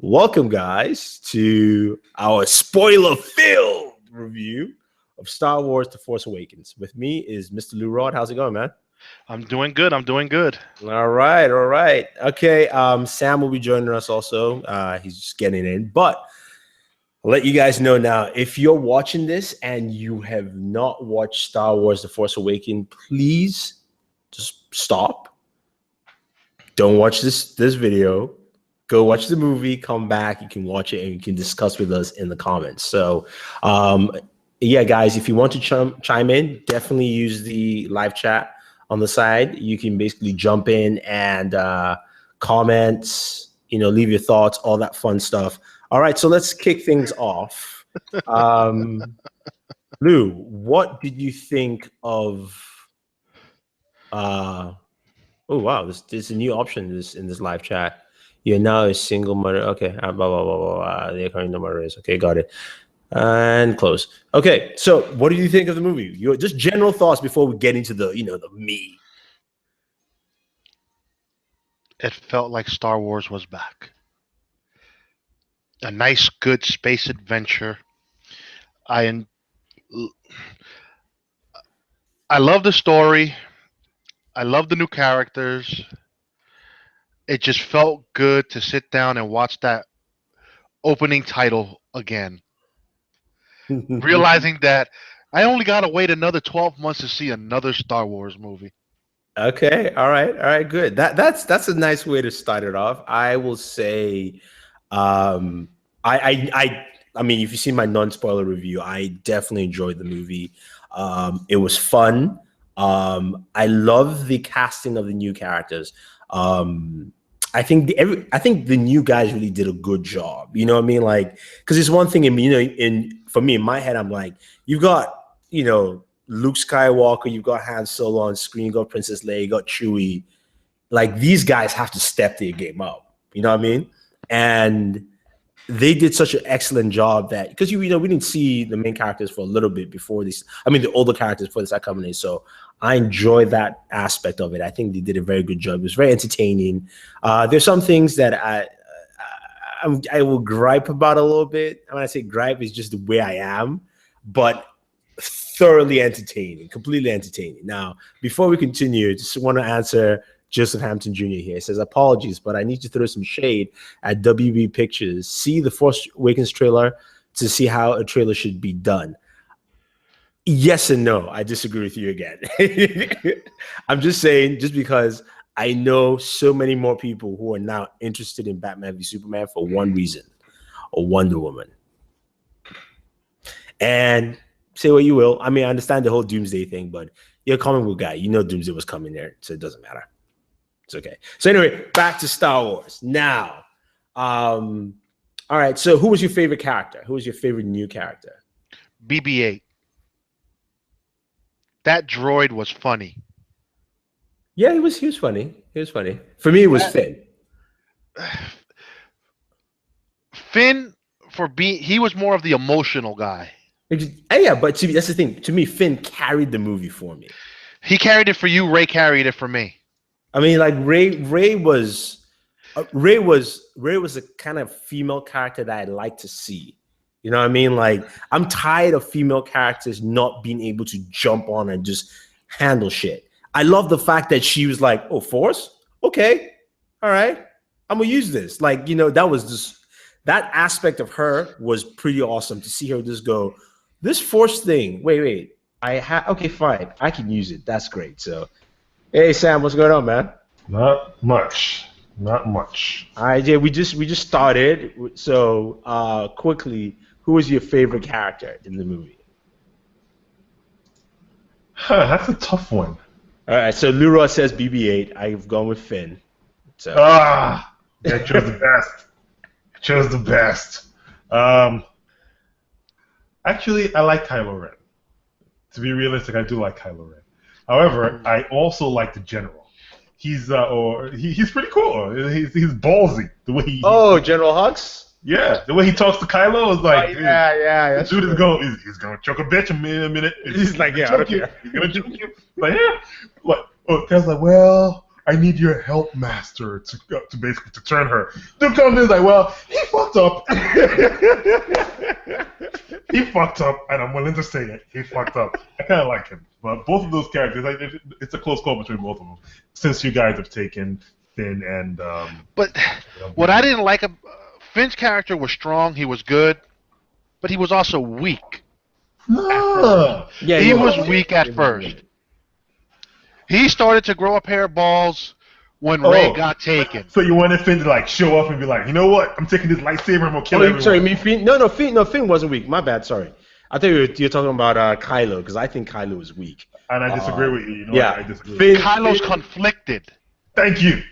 Welcome, guys, to our spoiler-filled review of Star Wars The Force Awakens. With me is Mr. Lou Rod. How's it going, man? I'm doing good. All right. Okay, Sam will be joining us also. He's just getting in. But I'll let you guys know now, if you're watching this and you have not watched Star Wars The Force Awakens, please just stop. Don't watch this video. Go watch the movie, come back, you can watch it, and you can discuss with us in the comments. So, yeah, guys, if you want to chime in, definitely use the live chat on the side. You can basically jump in and comment, leave your thoughts, all that fun stuff. All right, so let's kick things off. Lou, what did you think of... oh, wow, there's a new option in this live chat. You're now a single mother. Okay, blah, blah, blah, blah. The current number is okay. Got it. And close. Okay, so what do you think of the movie? Your just general thoughts before we get into the the meat. It felt like Star Wars was back. A nice, good space adventure. I love the story. I love the new characters. It just felt good to sit down and watch that opening title again. Realizing that I only got to wait another 12 months to see another Star Wars movie. Okay, all right, good. That's a nice way to start it off. I will say, I mean, if you see my non-spoiler review, I definitely enjoyed the movie. It was fun. I love the casting of the new characters. I think the new guys really did a good job. You know what I mean? Like, because it's one thing for me in my head, I'm like, you've got Luke Skywalker, you've got Han Solo on screen, you got Princess Leia, you got Chewie. Like, these guys have to step their game up. You know what I mean? And they did such an excellent job that, because we didn't see the main characters for a little bit before this. I mean, the older characters before this are coming in. So I enjoyed that aspect of it. I think they did a very good job. It was very entertaining. There's some things that I will gripe about a little bit. When I say gripe, it's just the way I am, but thoroughly entertaining, completely entertaining. Now, before we continue, just want to answer Joseph Hampton Jr. here. He says, apologies, but I need to throw some shade at WB Pictures. See the Force Awakens trailer to see how a trailer should be done. Yes and no. I disagree with you again. I'm just saying, just because I know so many more people who are now interested in Batman v Superman for one reason, or Wonder Woman. And say what you will. I mean, I understand the whole Doomsday thing, but you're a comic book guy. You know Doomsday was coming there, so it doesn't matter. It's okay. So anyway, back to Star Wars. Now, all right, so who was your favorite character? Who was your favorite new character? BB-8. That droid was funny. Yeah, he was funny. He was funny. For me, it was Finn. Finn, he was more of the emotional guy. Yeah, but that's the thing. To me, Finn carried the movie for me. He carried it for you. Ray carried it for me. I mean, like Ray was a kind of female character that I like to see. You know what I mean? Like, I'm tired of female characters not being able to jump on and just handle shit. I love the fact that she was like, "Oh, Force? Okay, all right, I'm gonna use this." Like, that aspect of her was pretty awesome to see her just go, "This Force thing. Wait. Okay, fine. I can use it. That's great." So. Hey Sam, what's going on, man? Not much. All right, yeah, we just started. So, quickly, who was your favorite character in the movie? That's a tough one. All right, so Leroy says BB-8. I've gone with Finn. So. I chose the best. Actually, I like Kylo Ren. To be realistic, I do like Kylo Ren. However, I also like the general. He's pretty cool. He's ballsy. The way he General Hux? Yeah, the way he talks to Kylo is like, yeah. Dude he's gonna choke a bitch in a minute. He's like, yeah, I don't care. He's gonna choke you. Like, yeah. What? Oh, Kylo's like, well, I need your help, master, to basically to turn her. Duke comes in like, well, he fucked up. He fucked up, and I'm willing to say it. He fucked up. I kind of like him, but both of those characters, it's a close call between both of them. Since you guys have taken Finn and. But what I didn't like, Finn's character was strong. He was good, but he was also weak. No. Yeah, He was weak at first. He started to grow a pair of balls when Rey got taken. So you wanted Finn to like show up and be like, you know what? I'm taking this lightsaber. I'm gonna kill everyone. Sorry, me Finn? No, Finn wasn't weak. My bad. Sorry. I thought you're talking about Kylo, because I think Kylo is weak. And I disagree with you. You know Yeah, what? I disagree. Kylo's conflicted. Thank you.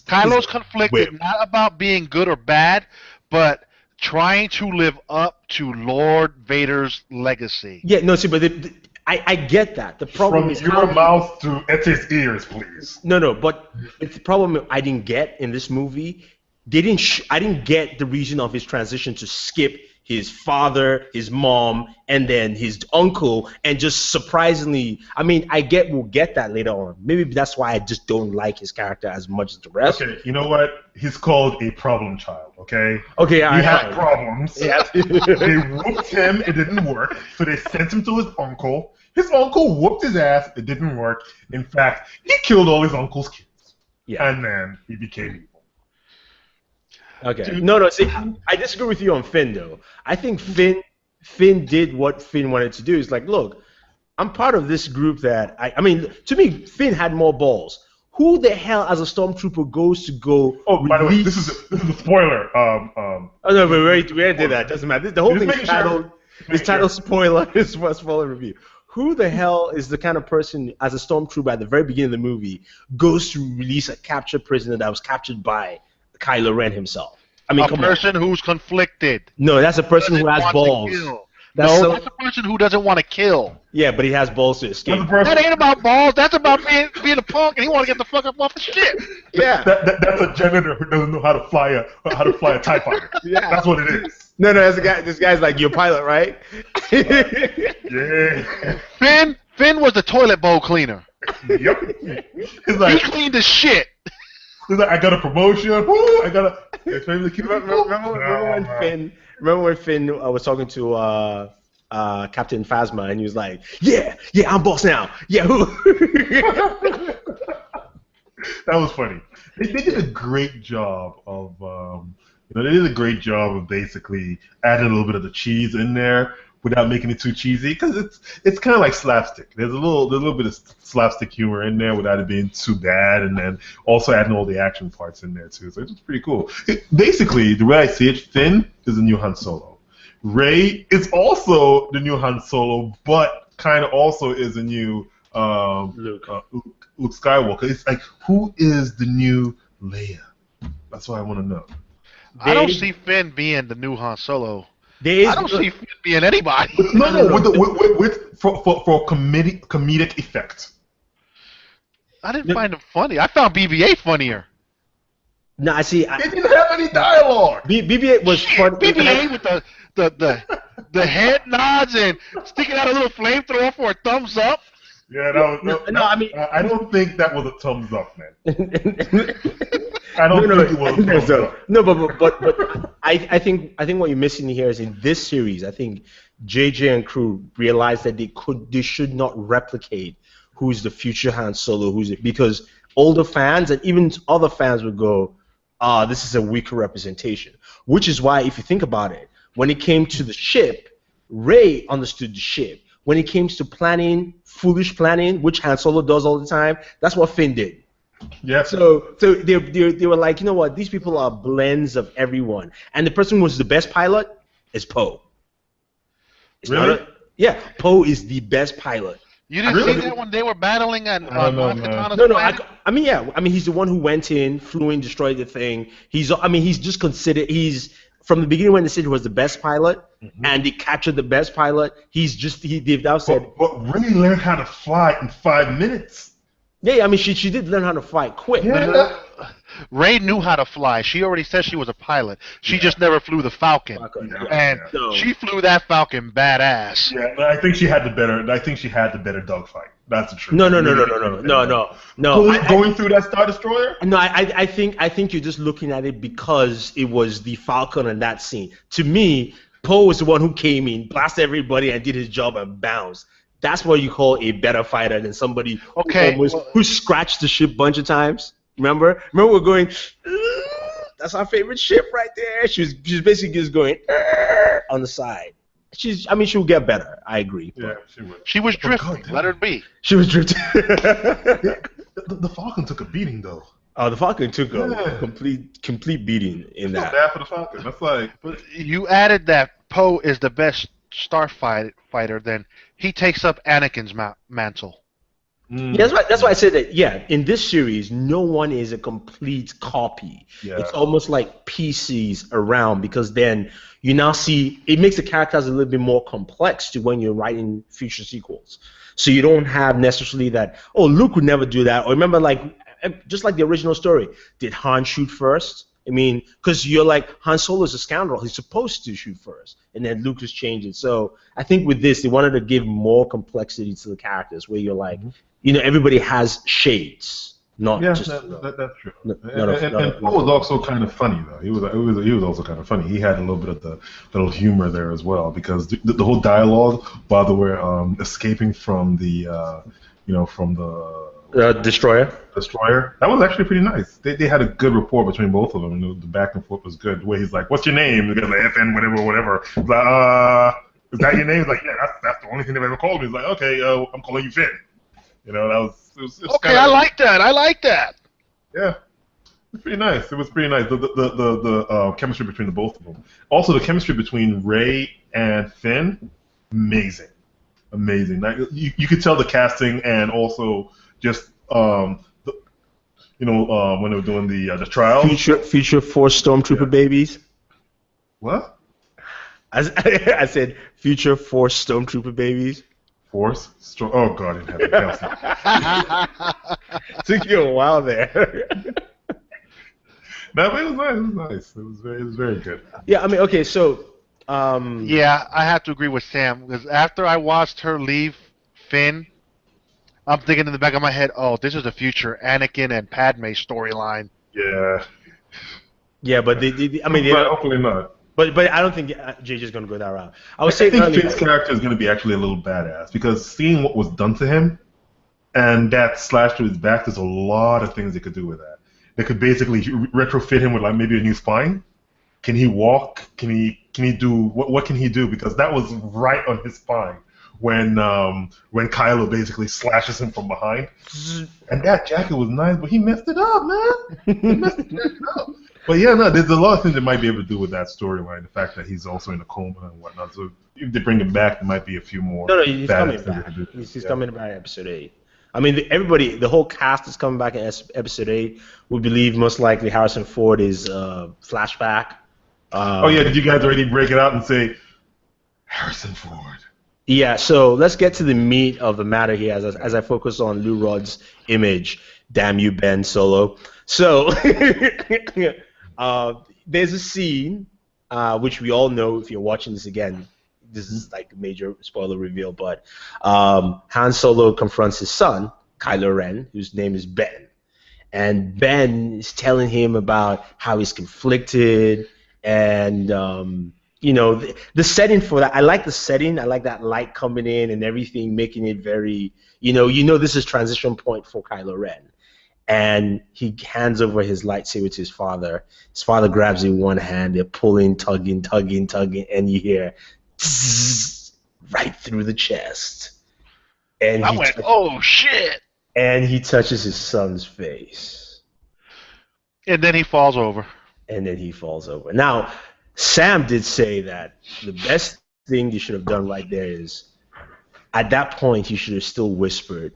Kylo's conflicted, not about being good or bad, but trying to live up to Lord Vader's legacy. Yeah, no, see, but I get that. The problem From is your mouth to Etty's ears, please. No, but the problem I didn't get in this movie, I didn't get the reason of his transition to skip his father, his mom, and then his uncle, and just surprisingly, I mean, we'll get that later on. Maybe that's why I just don't like his character as much as the rest. Okay, you know what? He's called a problem child, okay? Okay, he had problems. Yeah. They whooped him, it didn't work, so they sent him to his uncle. His uncle whooped his ass, it didn't work. In fact, he killed all his uncle's kids. Yeah. And then he became evil. Okay. No, see, I disagree with you on Finn, though. I think Finn did what Finn wanted to do. It's like, look, I'm part of this group that, I mean, to me, Finn had more balls. Who the hell, as a stormtrooper, goes to go? Oh, by the way, this is a spoiler. Oh no, but we already did that. Doesn't matter. The whole thing is titled. It's titled spoiler. It's a spoiler review. Who the hell is the kind of person, as a stormtrooper at the very beginning of the movie, goes to release a captured prisoner that was captured by Kylo Ren himself? I mean, a person who's conflicted. No, that's a person who has balls. That's a person who doesn't want to kill. Yeah, but he has balls to escape. That ain't about balls. That's about being a punk, and he want to get the fuck up off the ship. Yeah, that's a janitor who doesn't know how to fly a TIE fighter. Yeah, that's what it is. No, that's a guy. This guy's like, you're a pilot, right? Yeah. Finn was the toilet bowl cleaner. Yep. He cleaned the shit. He's like, I got a promotion. Woo, I got a. Remember when Finn was talking to Captain Phasma, and he was like, "Yeah, I'm boss now. Yeah." That was funny. They did a great job of, they did a great job of basically adding a little bit of the cheese in there without making it too cheesy, because it's kind of like slapstick. There's a little bit of slapstick humor in there without it being too bad, and then also adding all the action parts in there too. So it's pretty cool. Basically, the way I see it, Finn is the new Han Solo. Rey is also the new Han Solo, but kind of also is a new Luke Skywalker. It's like, who is the new Leia? That's what I want to know. I don't see Finn being the new Han Solo. I don't see Finn being anybody. No. For comedic effect. I didn't find him funny. I found BB-8 funnier. No, I see. They didn't have any dialogue. BB-8 was fun. BB-8 with the head nods and sticking out a little flamethrower for a thumbs up. Yeah, I mean, I don't think that was a thumbs up, man. I don't think it was a thumbs up. No, but I think what you're missing here is, in this series, I think JJ and crew realized that they should not replicate who's the future Han Solo, because older fans and even other fans would go, this is a weaker representation. Which is why, if you think about it, when it came to the ship, Rey understood the ship. When it came to planning, foolish planning, which Han Solo does all the time, that's what Finn did. Yeah. So they were like, you know what? These people are blends of everyone, and the person who was the best pilot is Poe. Really? Yeah, Poe is the best pilot. You didn't see that when they were battling on Katana's planet? I mean, he's the one who went in, flew in, destroyed the thing. He's just considered. He's from the beginning when they said he was the best pilot, and they captured the best pilot. They've now said. But Rey learned how to fly in 5 minutes. Yeah, I mean, she did learn how to fight quick. Yeah. Rey knew how to fly. She already said she was a pilot. She just never flew the Falcon. She flew that Falcon badass. Yeah, but I think she had the better dogfight. That's the truth. No. Going through that Star Destroyer? No, I think you're just looking at it because it was the Falcon in that scene. To me, Poe was the one who came in, blasted everybody, and did his job and bounced. That's what you call a better fighter than somebody who scratched the ship a bunch of times. Remember we're going. That's our favorite ship right there. She's basically just going on the side. She'll get better. I agree. Yeah, she would. She was drifting. Let her be. She was drifting. The Falcon took a beating though. The Falcon took a complete beating in that. Bad for the Falcon. That's like. But you added that Poe is the best starfighter. Then he takes up Anakin's mantle. Yeah, that's why I said that. Yeah, in this series, no one is a complete copy. Yeah. It's almost like pieces around, because then you now see it makes the characters a little bit more complex to when you're writing future sequels. So you don't have necessarily that. Oh, Luke would never do that. Or remember, just like the original story, did Han shoot first? I mean, because you're like, Han Solo's a scoundrel. He's supposed to shoot first, and then Luke has changed it. So I think with this, they wanted to give more complexity to the characters, where you're like. Everybody has shades, not just. That's true. And Poe was also kind of funny though. He was also kind of funny. He had a little bit of the little humor there as well, because the whole dialogue while they were escaping from the destroyer. That was actually pretty nice. They had a good rapport between both of them. The back and forth was good. The way he's like, "What's your name?" The guy's like, "FN, whatever." He's like, "Is that your name?" He's like, "Yeah, that's the only thing they've ever called me." He's like, "Okay, I'm calling you Finn." It was okay, kinda, I like that. Yeah, it was pretty nice. It was pretty nice. The chemistry between the both of them. Also, the chemistry between Rey and Finn, amazing. Like, you could tell the casting, and also just when they were doing the trials. Future Force Stormtrooper babies. What? I said future Force Stormtrooper babies. Oh God, it had a took you a while there. No, but it was nice. It was very good. Yeah, I mean, okay, so. Yeah, I have to agree with Sam, because after I watched her leave Finn, I'm thinking in the back of my head, oh, this is the future Anakin and Padme storyline. Yeah. Yeah, but hopefully not. But I don't think JJ's going to go that route. I think Finn's character is going to be actually a little badass, because seeing what was done to him and that slash to his back, there's a lot of things they could do with that. They could basically retrofit him with like maybe a new spine. Can he walk? Can he do what can he do? Because that was right on his spine when Kylo basically slashes him from behind. And that jacket was nice, but he messed it up, man. He messed it up. But yeah, no, there's a lot of things they might be able to do with that storyline. The fact that he's also in a coma and whatnot. So if they bring him back, there might be a few more. No, he's coming back. He's coming back in episode 8. I mean, the whole cast is coming back in episode 8. We believe most likely Harrison Ford is flashback. Did you guys already break it out and say Harrison Ford? Yeah, so let's get to the meat of the matter here as I focus on Lou Rod's image. Damn you, Ben Solo. So there's a scene which we all know if you're watching this again. This is like a major spoiler reveal, but Han Solo confronts his son, Kylo Ren, whose name is Ben. And Ben is telling him about how he's conflicted and the setting for that. I like the setting. I like that light coming in and everything, making it very, this is transition point for Kylo Ren. And he hands over his lightsaber to his father. His father grabs it in one hand. They're pulling, tugging, and you hear right through the chest. And I went, oh shit! And he touches his son's face. And then he falls over. Now, Sam did say that the best thing you should have done right there is, at that point, you should have still whispered.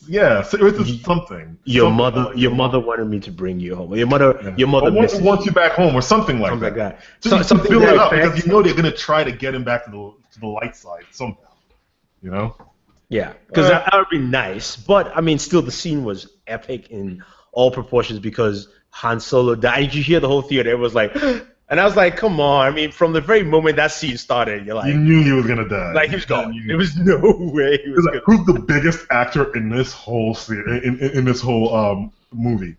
Yeah, so it was something. Your mother wanted me to bring you home. Your mother wants you back home, or something like that. Something to build it up, because they're gonna try to get him back to the light side somehow. Yeah, because that would be nice. But I mean, still, the scene was epic in all proportions because Han Solo died. Did you hear the whole theater? It was like, And I was like, come on. I mean, from the very moment that scene started, you're like, You knew he was gonna die. like he was gone. There was no way he was Like, gonna. who's the biggest actor in this whole in this whole movie?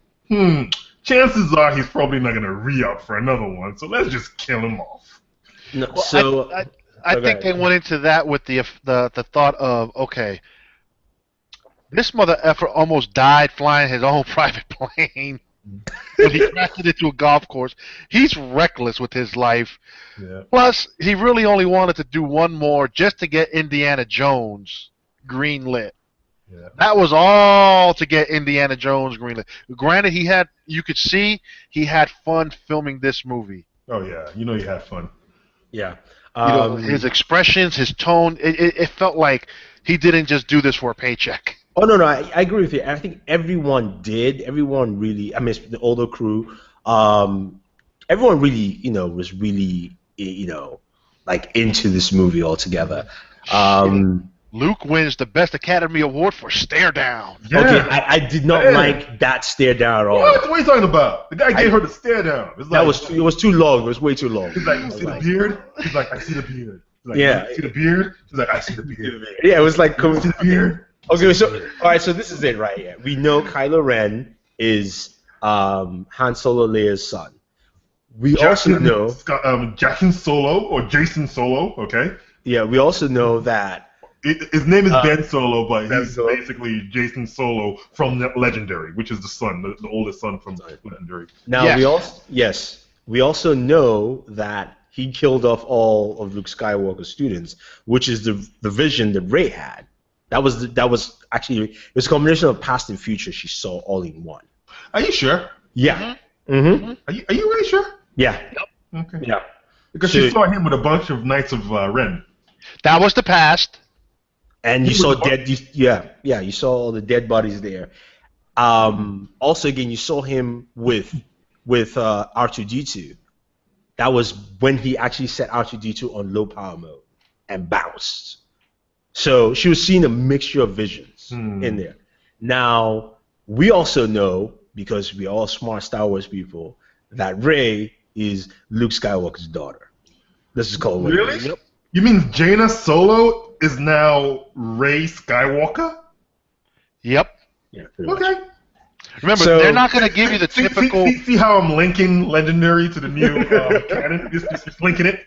Chances are he's probably not gonna re-up for another one. So let's just kill him off. No, Well, so I think they went into that with the thought of, okay, this mother effer almost died flying his own private plane when he crashed it into a golf course. He's reckless with his life. Yeah. Plus, he really only wanted to do one more just to get Indiana Jones greenlit. Yeah. That was all to get Indiana Jones greenlit. Granted, you could see he had fun filming this movie. Oh yeah, you know you had fun. yeah. His expressions, his tone, it felt like he didn't just do this for a paycheck. Oh no, I agree with you. I think everyone did. Everyone really. I mean, the older crew. Everyone really, was really, like into this movie altogether. Luke wins the Best Academy Award for Stare Down. Yeah. Okay, I did not like that stare down at all. What are you talking about? The guy gave her the stare down. It's like, It was too long. It was way too long. He's like, you see the beard? He's like, I see the beard. He's like, Yeah. You see the beard? He's like, I see the beard. Yeah, it was like You see the beard? Okay, so all right, so this is it right here. We know Kylo Ren is Han Solo Leia's son. We also know Jackson Solo or Jason Solo. Okay. Yeah, we also know that His name is Ben Solo, but Ben he's Solo. basically Jason Solo from Legendary, which is the son, the oldest son from Legendary. now Yes. we also know that he killed off all of Luke Skywalker's students, which is the vision that Rey had. That was actually it was a combination of past and future she saw all in one. Are you sure? Yeah. Mm-hmm. Are you really sure? Yeah. Okay. Yeah. Because she saw him with a bunch of Knights of Ren. That was the past. And you He saw was you saw all the dead bodies there. Also, again, you saw him with R2D2. That was when he actually set R2D2 on low power mode and bounced. So she was seeing a mixture of visions in there. Now, we also know, because we're all smart Star Wars people, that Rey is Luke Skywalker's daughter. This is called Really? Yep. You mean Jaina Solo is now Rey Skywalker? Yep. Yeah, pretty much. Okay. Remember, So- they're not going to give you the typical. See how I'm linking Legendary to the new canon? Just linking it.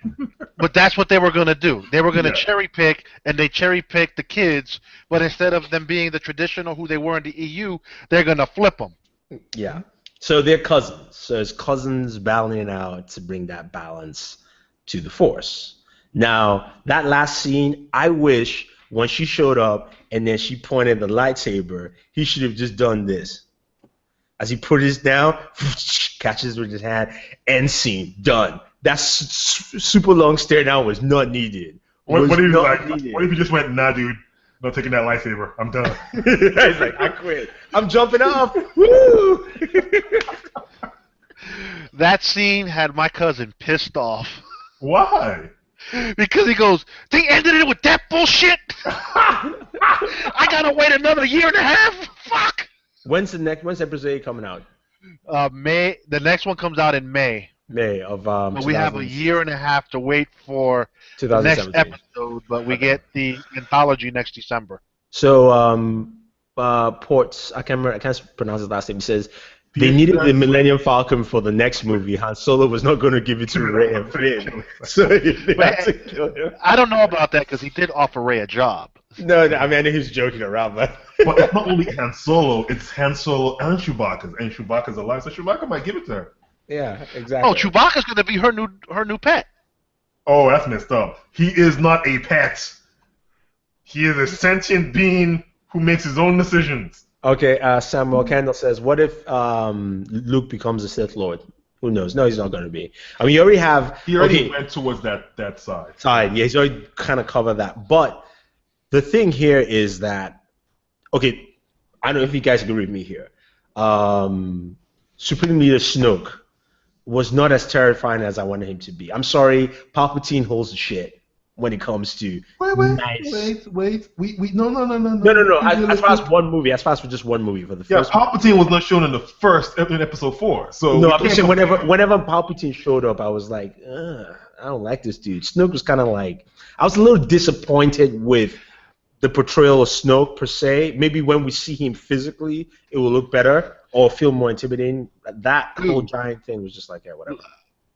But that's what they were going to do. They were going to Yeah. cherry pick, and they cherry picked the kids. But instead of them being the traditional who they were in the EU, they're going to flip them. Yeah. So they're cousins. So it's cousins battling out to bring that balance to the Force. Now, that last scene, I wish when she showed up and then she pointed the lightsaber, he should have just done this. As he put his down, catches with his hand, end scene, done. That super long stare down was not needed. What if needed. you just went, nah, dude, not taking that lightsaber. I'm done. He's like, I quit. I'm jumping off. Woo! That scene had my cousin pissed off. Why? Because he goes, they ended it with that bullshit? I gotta wait another year and a half? Fuck! When's episode 8 coming out? May. The next one comes out in May. May of But we have a year and a half to wait for the next 2017. episode, but we get the anthology next December. So Ports, I can't pronounce his last name. He says they needed the Millennium Falcon for the next movie. Han Solo was not going to give it to Rey and Finn, so they had to kill him. I don't know about that because he did offer Rey a job. No, I mean he was joking around, but But it's not only Han Solo, it's Han Solo and Chewbacca. And Chewbacca's alive, so Chewbacca might give it to her. yeah, exactly. Oh, Chewbacca's gonna be her new pet. Oh, that's messed up. He is not a pet. He is a sentient being who makes his own decisions. Okay, Samuel Candle says, what if Luke becomes a Sith Lord? Who knows? No, he's not going to be. I mean, you already have... He already went towards that side. Yeah, he's already kind of covered that. But the thing here is that, okay, I don't know if you guys agree with me here. Supreme Leader Snoke was not as terrifying as I wanted him to be. I'm sorry, Palpatine holds the shit when it comes to Wait. We no. No. As far as one movie, as far as for just one movie for the first. Palpatine was not shown in the first in episode 4. So no, I'm just saying whenever Palpatine showed up, I was like, I don't like this dude. Snoke was kind of like, I was a little disappointed with the portrayal of Snoke per se. Maybe when we see him physically, it will look better or feel more intimidating. That whole giant thing was just like, yeah, whatever.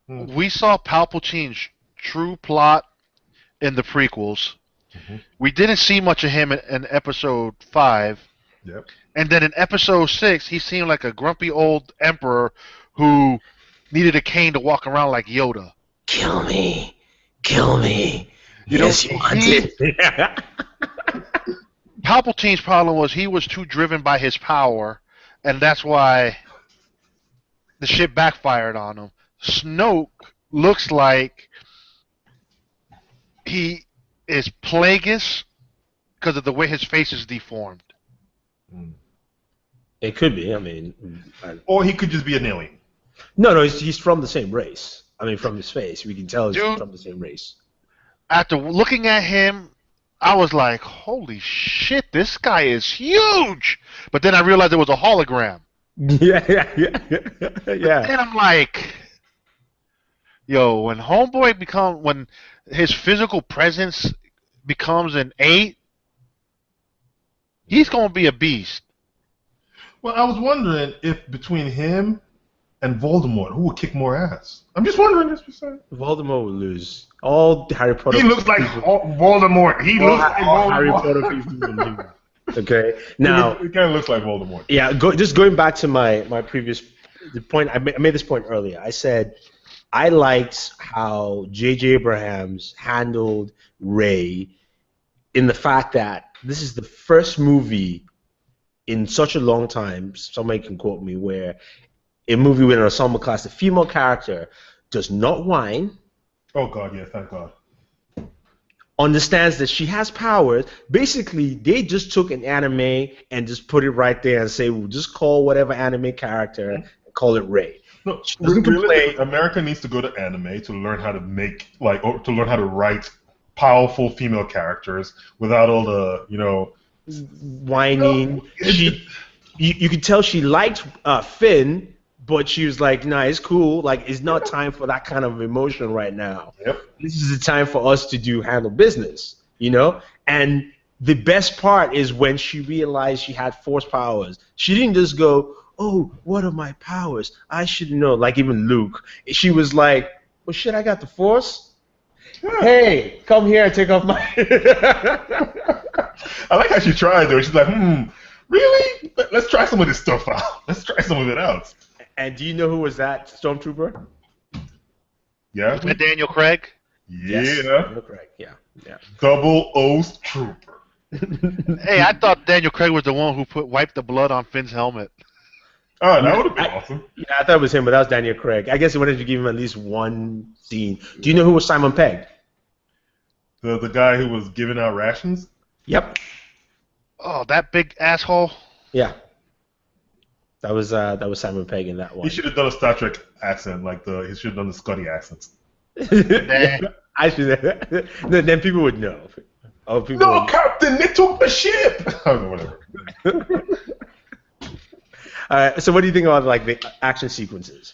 We saw Palpatine's true plot in the prequels. Mm-hmm. We didn't see much of him in episode 5. Yep. And then in episode 6, he seemed like a grumpy old emperor who needed a cane to walk around like Yoda. Kill me. You want it. Palpatine's problem was he was too driven by his power, and that's why the shit backfired on him. Snoke looks like he is Plagueis because of the way his face is deformed. It could be. I mean, or he could just be an alien. No, he's from the same race. I mean, from his face, we can tell he's from the same race. After looking at him, I was like, holy shit, this guy is huge! But then I realized it was a hologram. Yeah. And I'm like, yo, when his physical presence becomes an 8, he's going to be a beast. Well, I was wondering if between him and Voldemort, who would kick more ass? I'm just wondering. Voldemort would lose. All Harry Potter. He looks like Voldemort. He looks like Voldemort. Harry Potter people would lose. Okay. Now it kind of looks like Voldemort. Yeah. Just going back to my previous point. I made this point earlier. I said I liked how J.J. Abrams handled Rey in the fact that this is the first movie in such a long time, somebody can quote me, where a movie with an ensemble cast, the female character does not whine. Oh, God, yeah, thank God. Understands that she has powers. Basically, they just took an anime and just put it right there and say, we'll just call whatever anime character and call it Rey. No, really, America needs to go to anime to learn how to make, or to learn how to write powerful female characters without all the, whining. You could tell she liked Finn, but she was like, nah, it's cool. Like, it's not time for that kind of emotion right now. Yep. This is the time for us to handle business, And the best part is when she realized she had force powers. She didn't just go, oh, what are my powers? I should know. Like even Luke. She was like, well, shit, I got the force. Yeah. Hey, come here and take off my... I like how she tried, though. She's like, really? Let's try some of this stuff out. Let's try some of it out. And do you know who was that stormtrooper? Yeah. Was that Daniel Craig? Yeah. Yes, Daniel Craig, yeah. Double O's Trooper. Hey, I thought Daniel Craig was the one who wiped the blood on Finn's helmet. Oh, that would have been awesome. Yeah, I thought it was him, but that was Daniel Craig. I guess he wanted to give him at least one scene. Do you know who was Simon Pegg? The guy who was giving out rations? Yep. Oh, that big asshole? Yeah. That was Simon Pegg in that one. He should have done a Star Trek accent, he should have done the Scotty accent. I should. Then people would know. No, Captain, they took the ship. Whatever. All right. So, what do you think about the action sequences?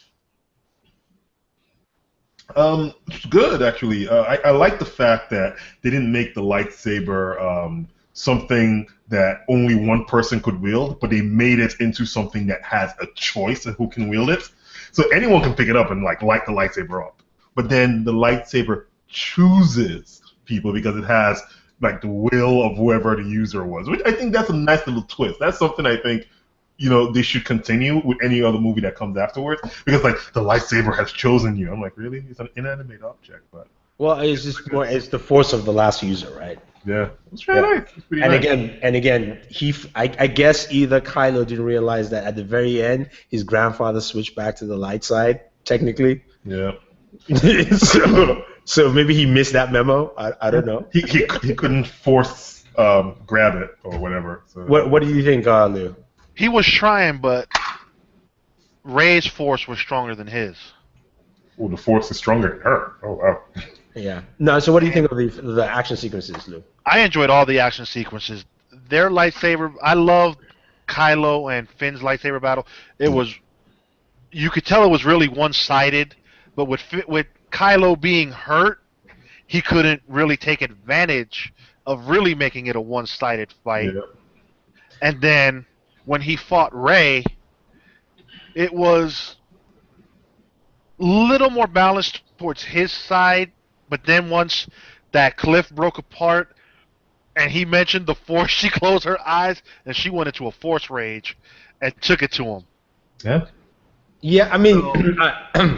It's good actually. I like the fact that they didn't make the lightsaber something that only one person could wield, but they made it into something that has a choice of who can wield it. So anyone can pick it up and light the lightsaber up. But then the lightsaber chooses people because it has the will of whoever the user was, which I think that's a nice little twist. That's something I think they should continue with any other movie that comes afterwards, because the lightsaber has chosen you. I'm like, really? It's an inanimate object, but it's just more. It's the force of the last user, right? Yeah, it's very nice. It's pretty nice. Again, I guess either Kylo didn't realize that at the very end his grandfather switched back to the light side. Technically, yeah. so maybe he missed that memo. I don't know. He couldn't force grab it or whatever. So. What do you think, Lou? He was trying, but Rey's force was stronger than his. Oh, the force is stronger than her. Oh, wow. Yeah. No. So, what do you think of the action sequences, Lou? I enjoyed all the action sequences. Their lightsaber, I loved Kylo and Finn's lightsaber battle. It was, you could tell it was really one-sided, but with Kylo being hurt, he couldn't really take advantage of really making it a one-sided fight. Yeah. And then when he fought Rey, it was a little more balanced towards his side, but then once that cliff broke apart and he mentioned the Force, she closed her eyes and she went into a Force rage and took it to him. Yeah. Yeah, I mean,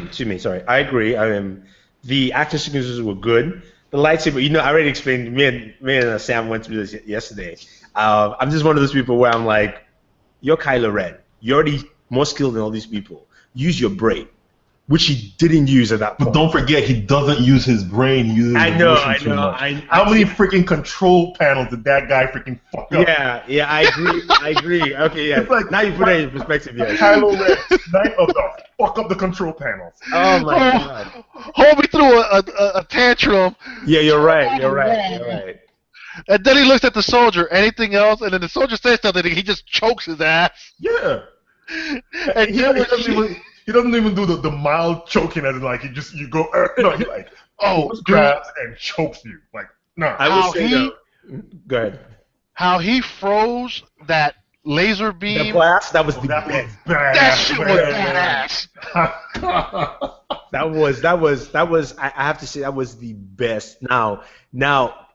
excuse me, sorry. I agree. I mean, the action sequences were good. The lightsaber, I already explained. Me and Sam went through this yesterday. I'm just one of those people where I'm like, you're Kylo Ren. You're already more skilled than all these people. Use your brain, which he didn't use at that point. But don't forget, he doesn't use his brain. He uses his emotion too much. How many freaking control panels did that guy freaking fuck up? Yeah, I agree. Okay, yeah. It's like, now you put it in perspective, yeah. Kylo Ren, Knight of the fuck up the control panels. Oh my god. Hold me through a tantrum. Yeah, you're right. And then he looks at the soldier. Anything else? And then the soldier says something. And he just chokes his ass. Yeah. And he doesn't even do the mild choking as in like you go no, he like grabs and chokes you like no. I would say though, go ahead. How he froze that laser beam. The blast, that was the best. That shit was badass. That was I have to say that was the best. Now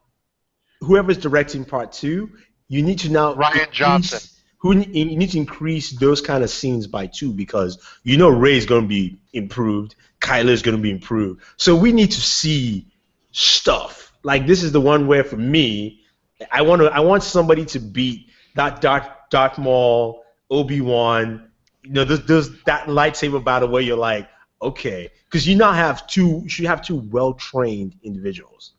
whoever's directing part 2, you need to now Rian Johnson. You need to increase those kind of scenes by 2 because Rey's going to be improved, Kylo's going to be improved. So we need to see stuff. Like this is the one where for me, I want somebody to beat that Darth Maul, Obi-Wan, that lightsaber battle where you're like, okay, because you should have two well-trained individuals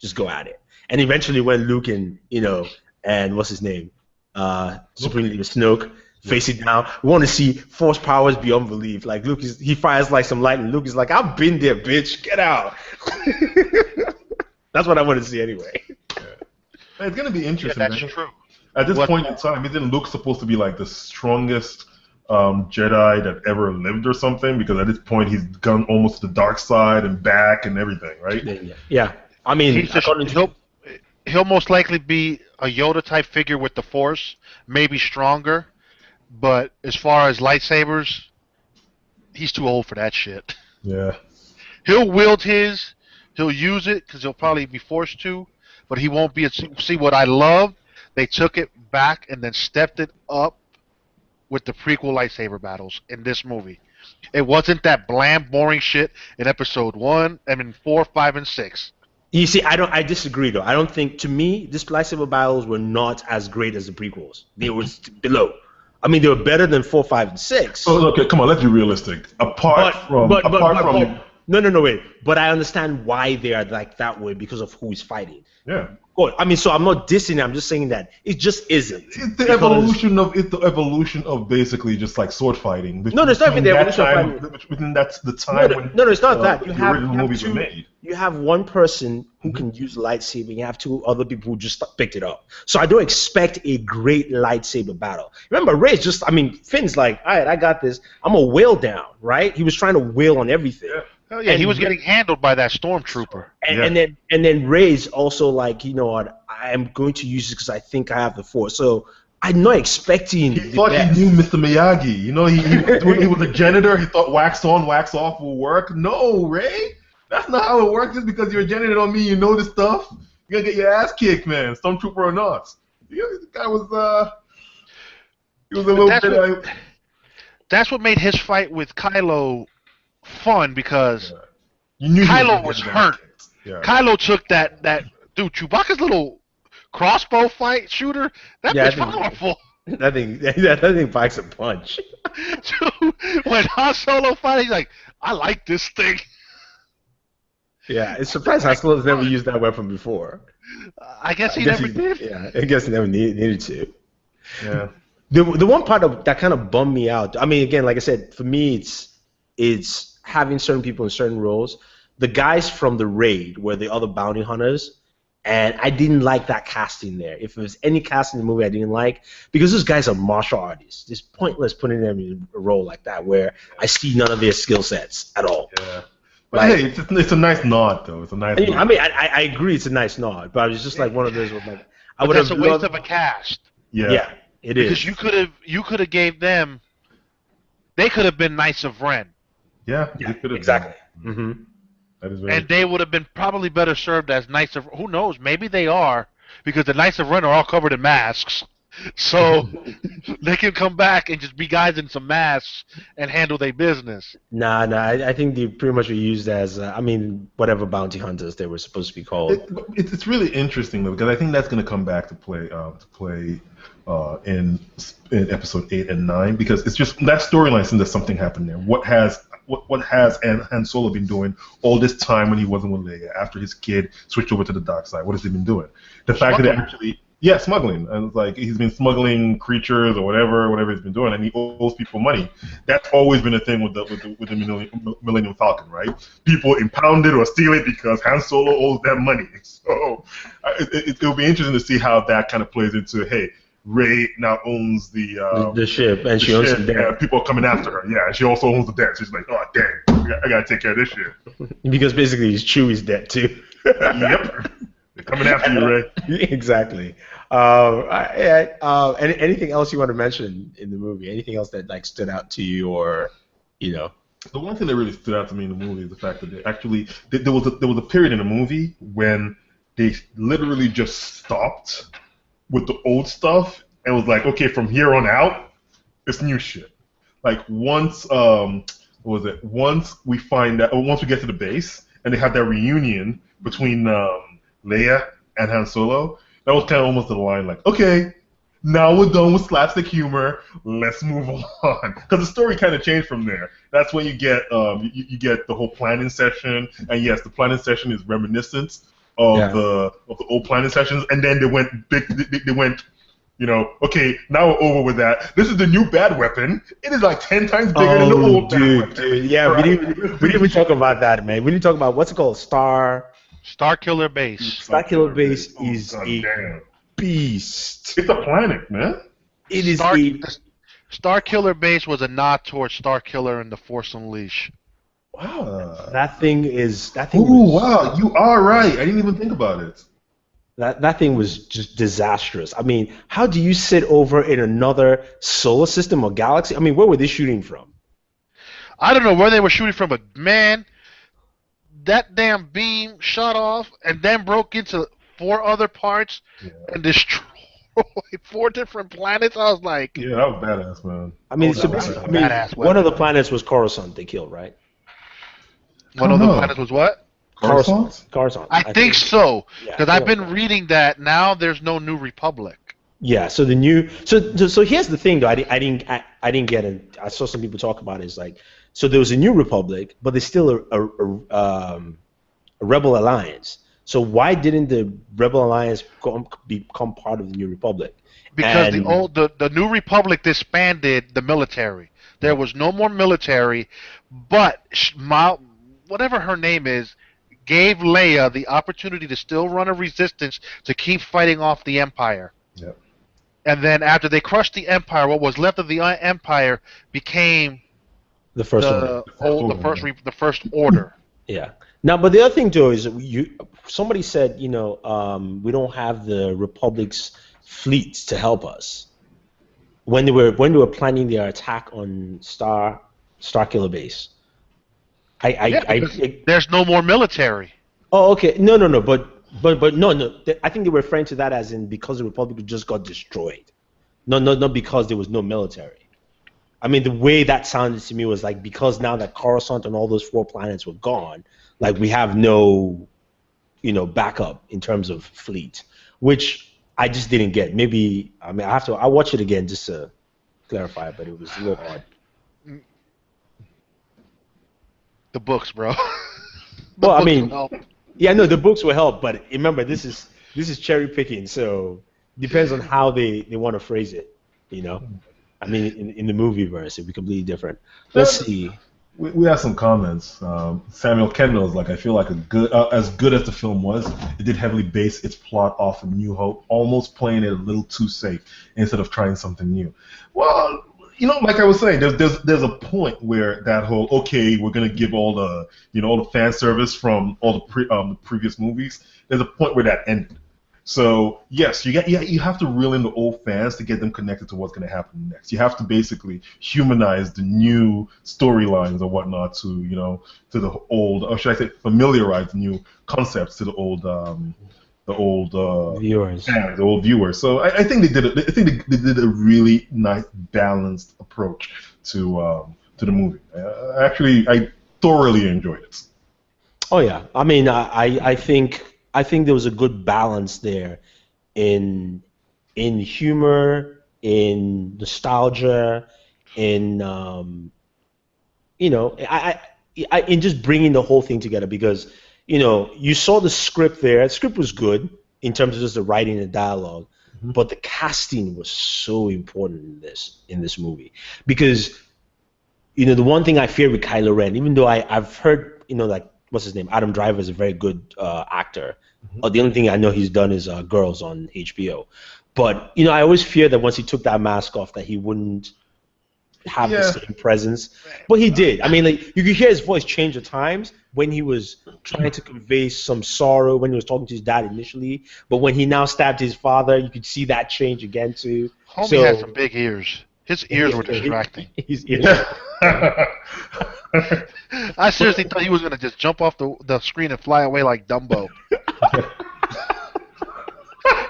just go at it. And eventually when Luke and what's his name? Supreme Leader Snoke face it down. We want to see Force powers beyond belief. Like Luke he fires like some lightning. Luke is like, I've been there, bitch. Get out. That's what I want to see anyway. Yeah. It's gonna be interesting. Yeah, that's true. At this point in time, isn't Luke supposed to be like the strongest Jedi that ever lived or something? Because at this point he's gone almost to the dark side and back and everything, right? Yeah. I mean, he'll most likely be a Yoda type figure with the Force, maybe stronger, but as far as lightsabers, he's too old for that shit. Yeah. He'll wield his, he'll use it because he'll probably be forced to, but he won't be. See what I love? They took it back and then stepped it up with the prequel lightsaber battles in this movie. It wasn't that bland, boring shit in Episode 1, 4, 5, and 6. You see, I disagree though. I don't think, to me, these lightsaber battles were not as great as the prequels. They were below. I mean, they were better than 4, 5, and 6. Oh, okay, come on, let's be realistic. Apart from wait. But I understand why they are like that way because of who is fighting. Yeah. Good. I mean, so I'm not dissing it. I'm just saying that it just isn't. It's the evolution of basically just like sword fighting. No, it's not even the evolution of fighting. Within that's the time when it's not that. The original movies were made. You have one person who can use lightsaber, and you have 2 other people who just picked it up. So I don't expect a great lightsaber battle. Remember, Rey's Finn's like, all right, I got this. I'm gonna wail down, right? He was trying to wail on everything. Yeah. Oh yeah, he was getting handled by that stormtrooper. And then Rey's also like, what, I am going to use it because I think I have the Force. So I'm not expecting. He thought he knew Mr. Miyagi. When he was a janitor, he thought wax on, wax off will work. No, Rey, that's not how it works. Just because you're a janitor don't mean you know this stuff. You're gonna get your ass kicked, man. Stormtrooper or not. The guy was he was a little bit. That's what made his fight with Kylo fun because Kylo was hurt. Yeah. Kylo took that dude, Chewbacca's little crossbow fight shooter. That bitch powerful. That thing packs a punch. Dude, when Han Solo fight, he's like, I like this thing. Yeah, it's surprised Han Solo's never used that weapon before. I guess he never did. Yeah, I guess he never needed to. Yeah. The one part that kind of bummed me out. I mean, again, like I said, for me, it's having certain people in certain roles. the guys from the raid were the other bounty hunters, and I didn't like that casting there. If there was any casting in the movie I didn't like, because those guys are martial artists. It's pointless putting them in a role like that where I see none of their skill sets at all. Yeah. But hey, it's a nice nod, though. It's a nice. I mean, I agree, it's a nice nod, but I was just like one of those with like, I would That's have a waste of a cast. Yeah, it is. Because you could have gave them. They could have been Knights of Ren. Yeah, exactly. Mm-hmm. That is very and they would have been probably better served as Knights of. Who knows? Maybe they are, because the Knights of Ren are all covered in masks. So they can come back and just be guys in some masks and handle their business. Nah, I think they pretty much were used as, whatever bounty hunters they were supposed to be called. It's really interesting though, because I think that's going to come back to play in episode 8 and 9, because it's just that storyline since there's something happened there. What has Han Solo been doing all this time when he wasn't with Leia after his kid switched over to the dark side? What has he been doing? The fact that it actually. Yeah, smuggling. And it's like he's been smuggling creatures or whatever he's been doing, and he owes people money. That's always been a thing with the Millennium Falcon, right? People impound it or steal it because Han Solo owes them money. So it'll be interesting to see how that kind of plays into, hey, Rey now owns the ship, and she owns the debt. Yeah, people are coming after her. Yeah, and she also owns the debt. She's like, oh, dang, I gotta take care of this shit. Because basically it's Chewie's debt too. Yep. They're coming after you, Ray. Exactly. Anything else you want to mention in the movie? Anything else that like stood out to you, or The one thing that really stood out to me in the movie is the fact that there was a period in the movie when they literally just stopped with the old stuff and was like, okay, from here on out, it's new shit. Like once once we get to the base and they have that reunion between Leia and Han Solo, that was kind of almost the line like, okay, now we're done with slapstick humor, let's move on. Because the story kind of changed from there. That's when you get you get the whole planning session, and yes, the planning session is reminiscent of the old planning sessions, and then they went big. They went, okay, now we're over with that. This is the new bad weapon. It is like 10 times bigger than the old bad weapon. Dude, yeah, right? we didn't even talk about that, man. We didn't talk about what's it called, Star Killer Base. Star Killer Base is a beast. It's a planet, man. It is Star Killer Base was a nod towards Star Killer and the Force Unleashed. Wow. That thing. Wow, you are right. I didn't even think about it. That thing was just disastrous. I mean, how do you sit over in another solar system or galaxy? I mean, where were they shooting from? I don't know where they were shooting from, but man, that damn beam shot off and then broke into 4 other parts and destroyed 4 different planets. I was like, yeah, that was badass, man. I mean, one of the planets was Coruscant they killed, right? One of the planets was what? Coruscant. I think so, because I've been reading that now. There's no New Republic. Yeah. So the new. So here's the thing, though. I didn't get it. I saw some people talk about it. It's like, so there was a New Republic, but there's still a Rebel Alliance. So why didn't the Rebel Alliance become part of the New Republic? Because the New Republic disbanded the military. There was no more military, but whatever her name is, gave Leia the opportunity to still run a resistance to keep fighting off the Empire. Yep. And then after they crushed the Empire, what was left of the Empire became the First Order. The First Order. Yeah. Now, but the other thing too is somebody said, we don't have the Republic's fleets to help us when they were planning their attack on Star Killer Base. There's no more military. Oh, okay. No. But no. I think they were referring to that as in because the Republic just got destroyed. No, not because there was no military. I mean, the way that sounded to me was like because now that Coruscant and all those 4 planets were gone, like we have no, backup in terms of fleet, which I just didn't get. Maybe I'll watch it again just to clarify, but it was a little odd. The books, bro. The books will help, but remember this is cherry picking, so depends on how they want to phrase it. I mean, in the movie verse, it'd be completely different. Let's see. we have some comments. Samuel Kendall is like, I feel like as good as the film was, it did heavily base its plot off of New Hope, almost playing it a little too safe instead of trying something new. Well, like I was saying, there's a point where that whole, okay, we're gonna give all the all the fan service from all the previous movies. There's a point where that ended. So yes, you have to reel in the old fans to get them connected to what's going to happen next. You have to basically humanize the new storylines or whatnot to the old, or should I say, familiarize the new concepts to the old Viewers. fans, the old viewers. So I think they did it. I think they did a really nice balanced approach to the movie. I thoroughly enjoyed it. Oh yeah, I mean, I think there was a good balance there in humor, in nostalgia, in in just bringing the whole thing together, because you saw the script there. The script was good in terms of just the writing and dialogue, but the casting was so important in this movie, because the one thing I fear with Kylo Ren, even though I've heard like, what's his name, Adam Driver is a very good actor. The only thing I know he's done is Girls on HBO. But I always fear that once he took that mask off, that he wouldn't have the same presence. But he did. I mean, like, you could hear his voice change at times when he was trying to convey some sorrow when he was talking to his dad initially. But when he now stabbed his father, you could see that change again too. Homie had some big ears. His ears were distracting. His ears. I seriously thought he was going to just jump off the screen and fly away like Dumbo.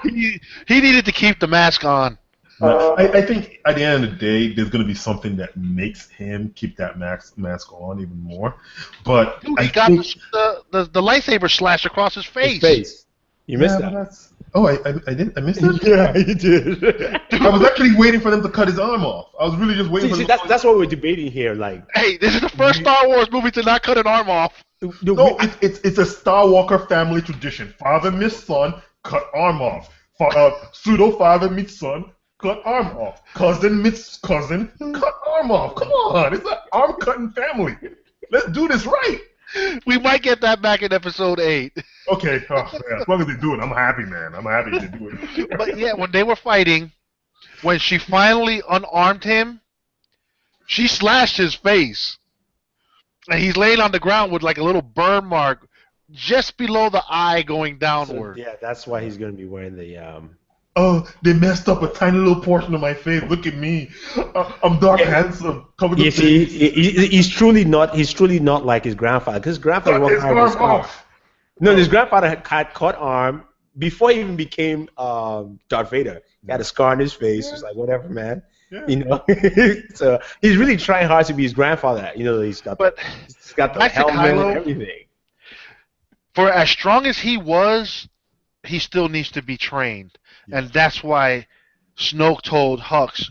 He needed to keep the mask on. I think at the end of the day, there's going to be something that makes him keep that mask on even more. But dude, he got the lightsaber slashed across his face. You missed that. I didn't. I missed it. Yeah, you did. I was actually waiting for them to cut his arm off. I was really just waiting for them. That's what we're debating here. Like, hey, this is the first Star Wars movie to not cut an arm off. No, it's a Star Walker family tradition. Father meets son, cut arm off. Pseudo father meets son, cut arm off. Cousin meets cousin, cut arm off. Come on, it's an arm cutting family. Let's do this right. We might get that back in episode 8. Okay, as long as they do it, I'm happy, man. I'm happy to do it. But yeah, when they were fighting, when she finally unarmed him, she slashed his face. And he's laying on the ground with like a little burn mark just below the eye going downward. So, yeah, that's why he's going to be wearing the... Oh, they messed up a tiny little portion of my face. Look at me. I'm dark, handsome. He's truly not like his grandfather. Because his grandfather his arm off. No, his grandfather had cut arm before he even became Darth Vader. He had a scar on his face. It's like, whatever, man. Yeah. So he's really trying hard to be his grandfather. He's got the helmet and everything. For as strong as he was, he still needs to be trained. And that's why Snoke told Hux,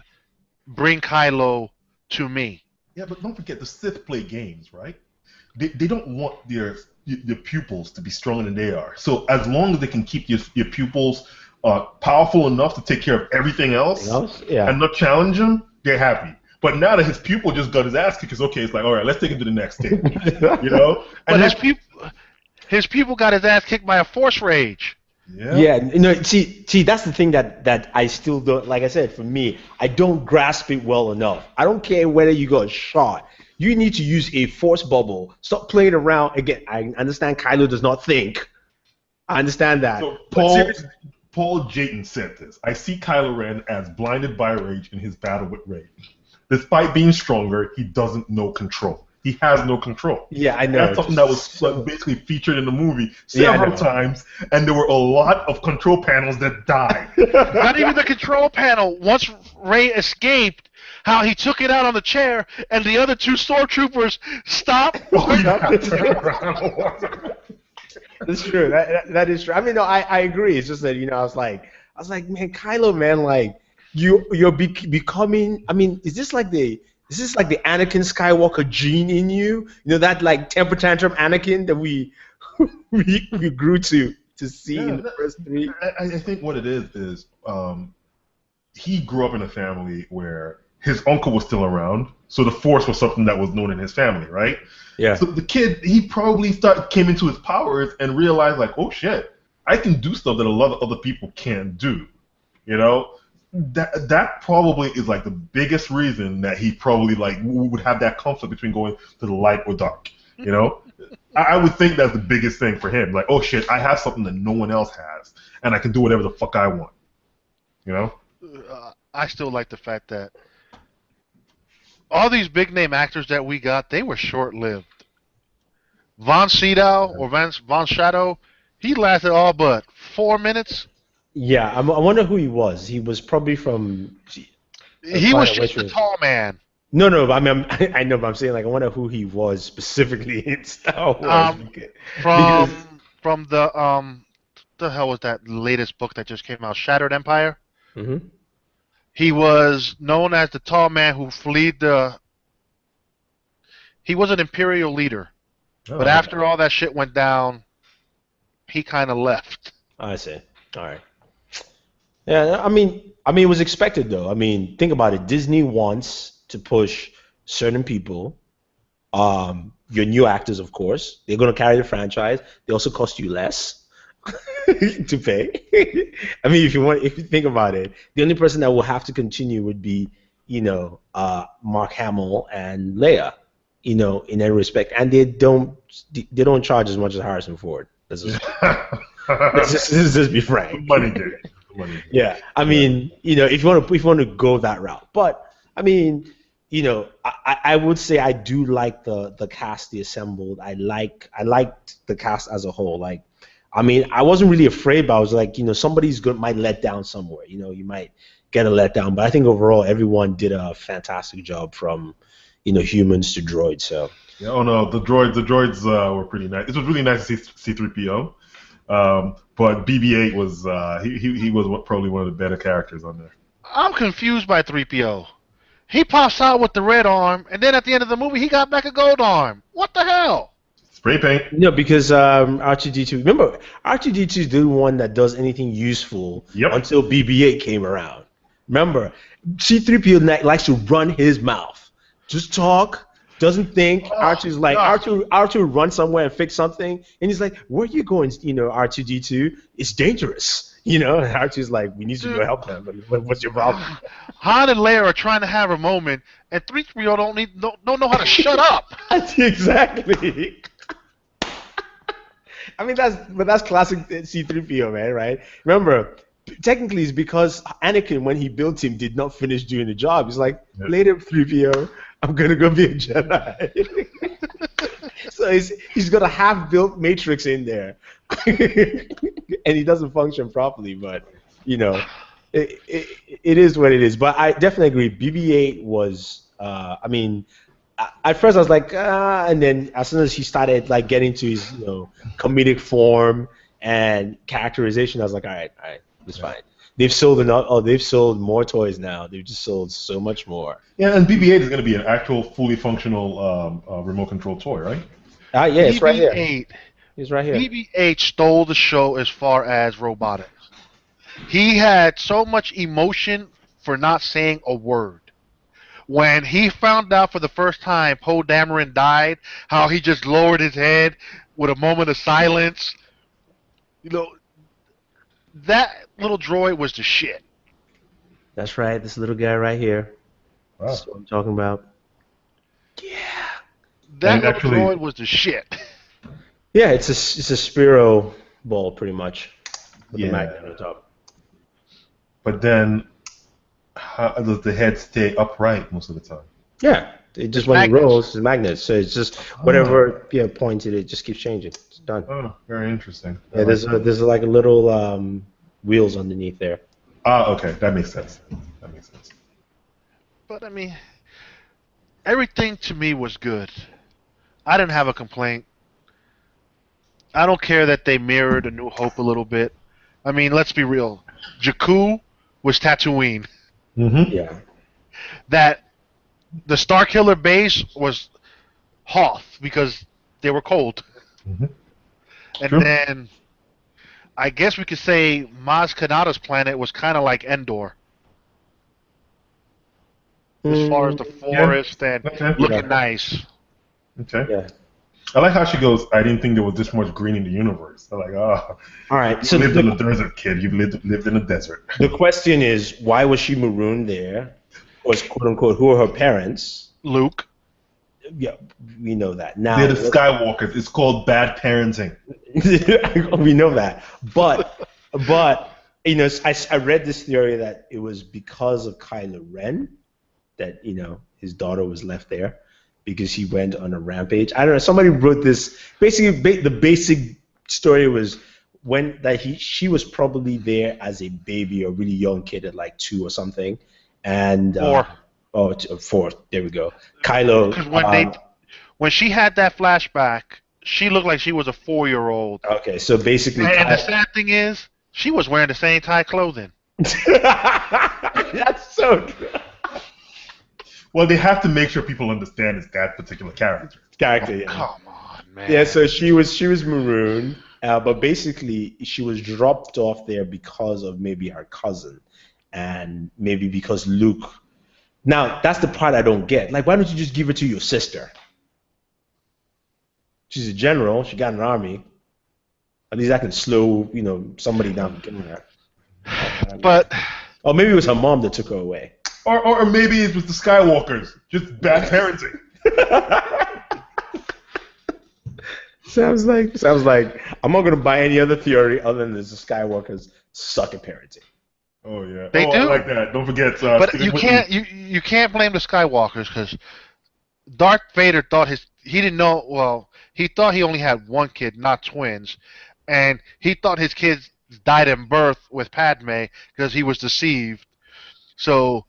bring Kylo to me. Yeah, but don't forget, the Sith play games, right? They don't want their pupils to be stronger than they are. So as long as they can keep your pupils powerful enough to take care of everything else and not challenge them, they're happy. But now that his pupil just got his ass kicked, it's okay. It's like, all right, let's take him to the next thing. But his pupil got his ass kicked by a Force Rage. Yeah. See, that's the thing that I still don't, like I said, for me, I don't grasp it well enough. I don't care whether you got shot. You need to use a force bubble. Stop playing around. Again, I understand Kylo does not think. I understand that. So Paul Jayton said this. I see Kylo Ren as blinded by rage in his battle with Rey. Despite being stronger, he doesn't know control. He has no control. Yeah, I know. That's something that was basically featured in the movie several times, and there were a lot of control panels that died. Not even the control panel. Once Rey escaped, how he took it out on the chair, and the other 2 stormtroopers stopped. That's true. That is true. I mean, no, I agree. It's just that I was like, man, Kylo, man, like you're becoming. I mean, is this like the Anakin Skywalker gene in you? That like temper tantrum Anakin that we grew to see in the first 3. I think what it is he grew up in a family where his uncle was still around, so the Force was something that was known in his family, right? Yeah. So the kid, he probably came into his powers and realized, like, oh shit, I can do stuff that a lot of other people can't do. You know, that probably is like the biggest reason that he probably like would have that conflict between going to the light or dark. You know, I would think that's the biggest thing for him. Like, oh shit, I have something that no one else has, and I can do whatever the fuck I want. You know. I still like the fact that all these big name actors that we got, they were short lived. Von Sydow or Von Shadow, he lasted all but 4 minutes. Yeah, I wonder who he was. He was probably from. He was just the tall man. No, but I mean, I know, but I'm saying like I wonder who he was specifically in Star Wars. From the hell was that latest book that just came out, Shattered Empire? Mm-hmm. He was known as the tall man who fled the. He was an imperial leader, but after all that shit went down, he kind of left. I see. All right. Yeah, I mean, it was expected though. I mean, think about it. Disney wants to push certain people. Your new actors, of course, they're going to carry the franchise. They also cost you less to pay. I mean, if you think about it, the only person that will have to continue would be, Mark Hamill and Leia, in every respect, and they don't charge as much as Harrison Ford. Let's just be frank. Money game. Yeah, I mean, if you want to go that route, but I mean, I would say I do like the cast they assembled. I liked the cast as a whole. Like, I mean, I wasn't really afraid, but I was like, somebody's might let down somewhere. You might get a letdown, but I think overall everyone did a fantastic job from, humans to droids. So. Yeah, oh no, the droids were pretty nice. It was really nice to see C-3PO. But BB-8 was he was probably one of the better characters on there. I'm confused by 3PO. He pops out with the red arm, and then at the end of the movie, he got back a gold arm. What the hell? Spray paint. No, because R2-D2. Remember, R2-D2 is the one that does anything useful until BB-8 came around. Remember, C-3PO likes to run his mouth, just talk. Doesn't think. R2's like, R2 run somewhere and fix something, and he's like, where are you going, R2-D2? It's dangerous. And R2's like, we need to go help them. What's your problem? Han and Leia are trying to have a moment, and 3PO don't know how to shut up. Exactly. I mean, that's classic C-3PO, man, right? Remember, technically it's because Anakin, when he built him, did not finish doing the job. He's like, later, 3PO. I'm gonna go be a Jedi. So he's got a half-built Matrix in there, and he doesn't function properly. But it is what it is. But I definitely agree. BB-8 was. I mean, at first I was like, and then as soon as he started like getting to his comedic form and characterization, I was like, all right, it's fine. They've sold more toys now. They've just sold so much more. Yeah, and BB-8 is going to be an actual fully functional remote control toy, right? Yeah, it's right here. He's right here. BB-8 stole the show as far as robotics. He had so much emotion for not saying a word. When he found out for the first time Poe Dameron died, how he just lowered his head with a moment of silence. That little droid was the shit. That's right. This little guy right here. Wow. That's what I'm talking about. Yeah. That little droid was the shit. Yeah, it's a Spiro ball pretty much with the magnet on top. But then, how does the head stay upright most of the time? Yeah, it just when it rolls, it's magnets. So it's just whatever pointed, it just keeps changing. It's done. Oh, very interesting. Yeah, there's like a little wheels underneath there. Okay, that makes sense. But I mean, everything to me was good. I didn't have a complaint. I don't care that they mirrored A New Hope a little bit. I mean, let's be real. Jakku was Tatooine. Mm-hmm. Yeah. That the Starkiller base was Hoth because they were cold. Mm-hmm. And True. then I guess we could say Maz Kanata's planet was kind of like Endor. as far as the forest and Okay. looking nice. Okay. Yeah. I like how she goes, I didn't think there was this much green in the universe. I'm like, oh, All right. you So lived in the desert, kid. You lived in the desert. the question is, why was she marooned there? Was quote unquote who are her parents? Luke. Yeah, we know that now. They're the Skywalkers. It's called bad parenting. We know that, but you know, I read this theory that it was because of Kylo Ren that his daughter was left there because he went on a rampage. I don't know. Somebody wrote this. Basically, the basic story was she was probably there as a baby or really young kid at like 2 or something, and 4. 4. There we go. Kylo. Because when she had that flashback, she looked like she was a 4-year-old. Okay, so basically, And the sad thing is, she was wearing the same type clothing. That's so true. Well, they have to make sure people understand it's that particular character. Exactly. Yeah. Come on, man. Yeah, so she was marooned, but basically she was dropped off there because of maybe her cousin, and maybe because Luke. Now that's the part I don't get. Like, why don't you just give it to your sister? She's a general. She got an army. At least I can slow somebody down from killing her. But or maybe it was her mom that took her away. Or maybe it was the Skywalkers. Just bad parenting. Sounds like I'm not gonna buy any other theory other than the Skywalkers suck at parenting. Oh yeah, they do. I like that. Don't forget. But you can't blame the Skywalkers because Darth Vader thought he didn't know. Well, he thought he only had one kid, not twins, and he thought his kids died in birth with Padme because he was deceived. So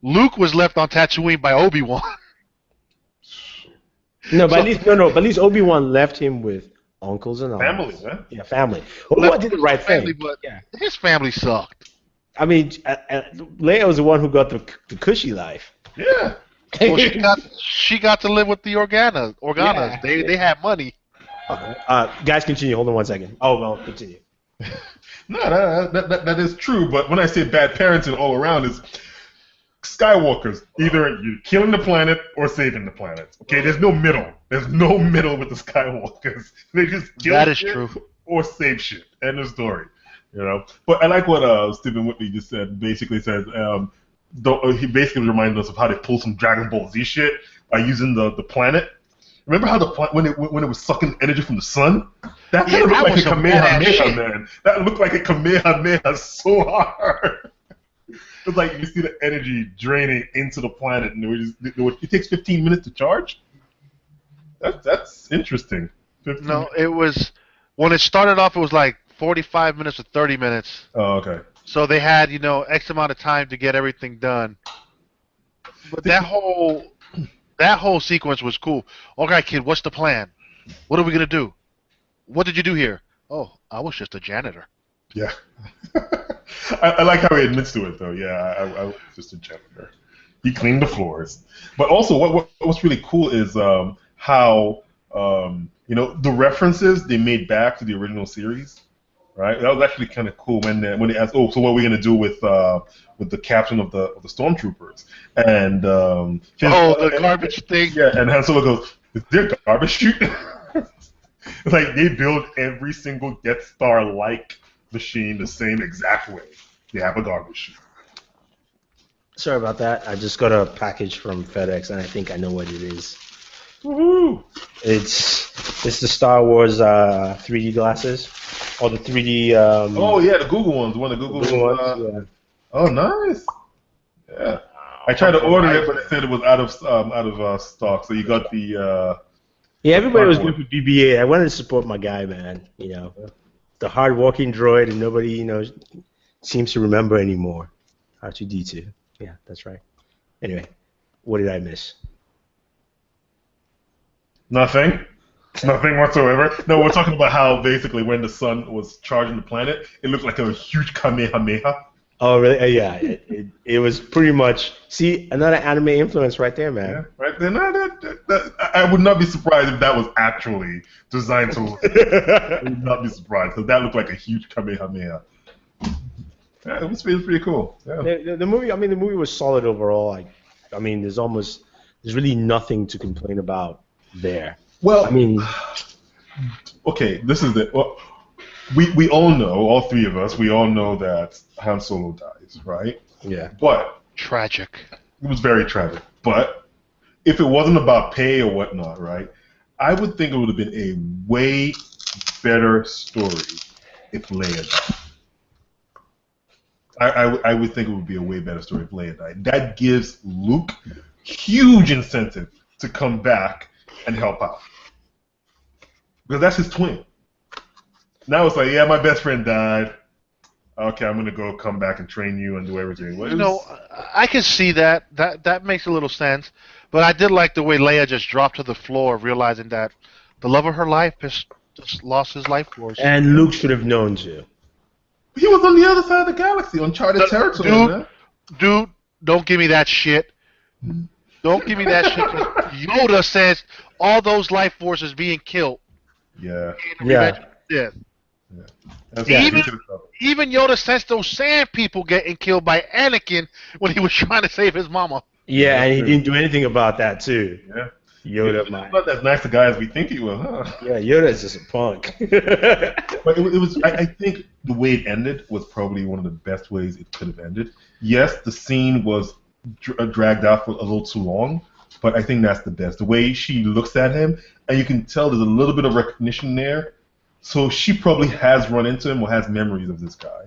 Luke was left on Tatooine by Obi-Wan. No, but at least Obi-Wan left him with uncles and aunts. Family, man. Yeah, family. Obi-Wan did the right thing. But yeah. His family sucked. I mean, Leia was the one who got the cushy life. Yeah. Well, she got to live with the Organas. Yeah. They had money. Guys, continue. Hold on 1 second. Oh, well, continue. No, that is true. But when I say bad parenting all around, is Skywalkers. Either you're killing the planet or saving the planet. Okay, there's no middle. There's no middle with the Skywalkers. They just kill That is shit true. or save shit. End of story. But I like what Stephen Whitley just said. Basically says he basically reminded us of how they pulled some Dragon Ball Z shit by using the planet. Remember how when it was sucking energy from the sun? That kind of looked like a Kamehameha, man. That looked like a Kamehameha so hard. It's like you see the energy draining into the planet, and it takes 15 minutes to charge. That's interesting. 15 No, it was when it started off. It was like 45 minutes or 30 minutes. Oh, okay. So they had X amount of time to get everything done. But that whole sequence was cool. Okay, kid, what's the plan? What are we gonna do? What did you do here? Oh, I was just a janitor. Yeah. I like how he admits to it, though. Yeah, I was just a janitor. He cleaned the floors. But also, what's really cool is how the references they made back to the original series. Right, that was actually kind of cool when they asked, "Oh, so what are we gonna do with the captain of the stormtroopers?" And the garbage thing. Yeah, and Han Solo goes, "Is there a garbage chute?" It's like they build every single Death Star-like machine the same exact way. They have a garbage chute. Sorry about that. I just got a package from FedEx, and I think I know what it is. Woohoo! It's the Star Wars 3D glasses, or the 3D. Oh yeah, the Google ones. One of the Google ones. Yeah. Oh, nice. Yeah. I tried to order it, but it said it was out of stock. So you got the. Yeah, everybody was going for BB-8. I wanted to support my guy, man. The hard-walking droid, and nobody seems to remember anymore. R2D2. Yeah, that's right. Anyway, what did I miss? Nothing. Nothing whatsoever. No, we're talking about how basically when the sun was charging the planet, it looked like a huge Kamehameha. Oh, really? Yeah. It was pretty much. See, another anime influence right there, man. Yeah, right there. No, I would not be surprised if that was actually designed to look. I would not be surprised because that looked like a huge Kamehameha. Yeah, it was pretty cool. Yeah. The movie. I mean, the movie was solid overall. I mean, there's really nothing to complain about there. Well, I mean, okay, this is the. Well, we all know, all three of us, we all know that Han Solo dies, right? yeah. But Tragic. it was very tragic. But if it wasn't about pay or whatnot, right? I would think it would have been a way better story if Leia died. I would think it would be a way better story if Leia died. That gives Luke huge incentive to come back and help out. Because that's his twin. Now it's like, yeah, my best friend died. Okay, I'm gonna come back and train you and do everything. Well, You know, I can see that. That makes a little sense. But I did like the way Leia just dropped to the floor, realizing that the love of her life just lost his life force. And Luke should have known too. he was on the other side of the galaxy, uncharted territory, man. Dude, don't give me that shit. Don't give me that shit. 'Cause Yoda says all those life forces being killed. Yeah. Revenge of the Sith. That's Even- he could've done it. Even Yoda sensed those sand people getting killed by Anakin when he was trying to save his mama. Yeah, and he didn't do anything about that too. Yeah. Yoda, He's man. not as nice a guy as we think he was, huh? Yeah, Yoda's just a punk. But it was. I think the way it ended was probably one of the best ways it could have ended. Yes, the scene was dragged out for a little too long, but I think that's the best. The way she looks at him, and you can tell there's a little bit of recognition there. So she probably has run into him or has memories of this guy,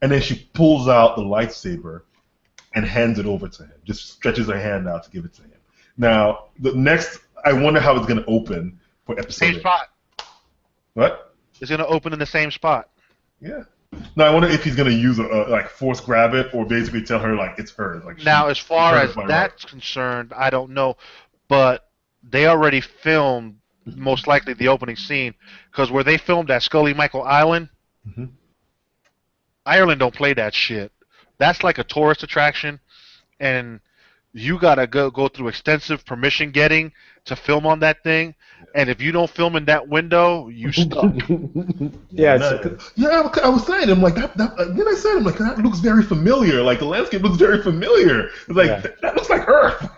and then she pulls out the lightsaber and hands it over to him. Just stretches her hand out to give it to him. Now, the next, I wonder how it's going to open for episode Same 8. spot. What? It's gonna open in the same spot. Yeah. Now I wonder if he's gonna use like force grab it or basically tell her like it's hers. Like Now, as far hers as by that's concerned, I don't know, but they already filmed most likely the opening scene because where they filmed at Scully Michael Island, Mhm. Ireland don't play that shit. That's like a tourist attraction, and you gotta go through extensive permission getting to film on that thing. And if you don't film in that window, you stuck. Yeah, I was saying, I'm like then I said, I'm like, that looks very familiar. Like the landscape looks very familiar. It's like Yeah. that looks like Earth.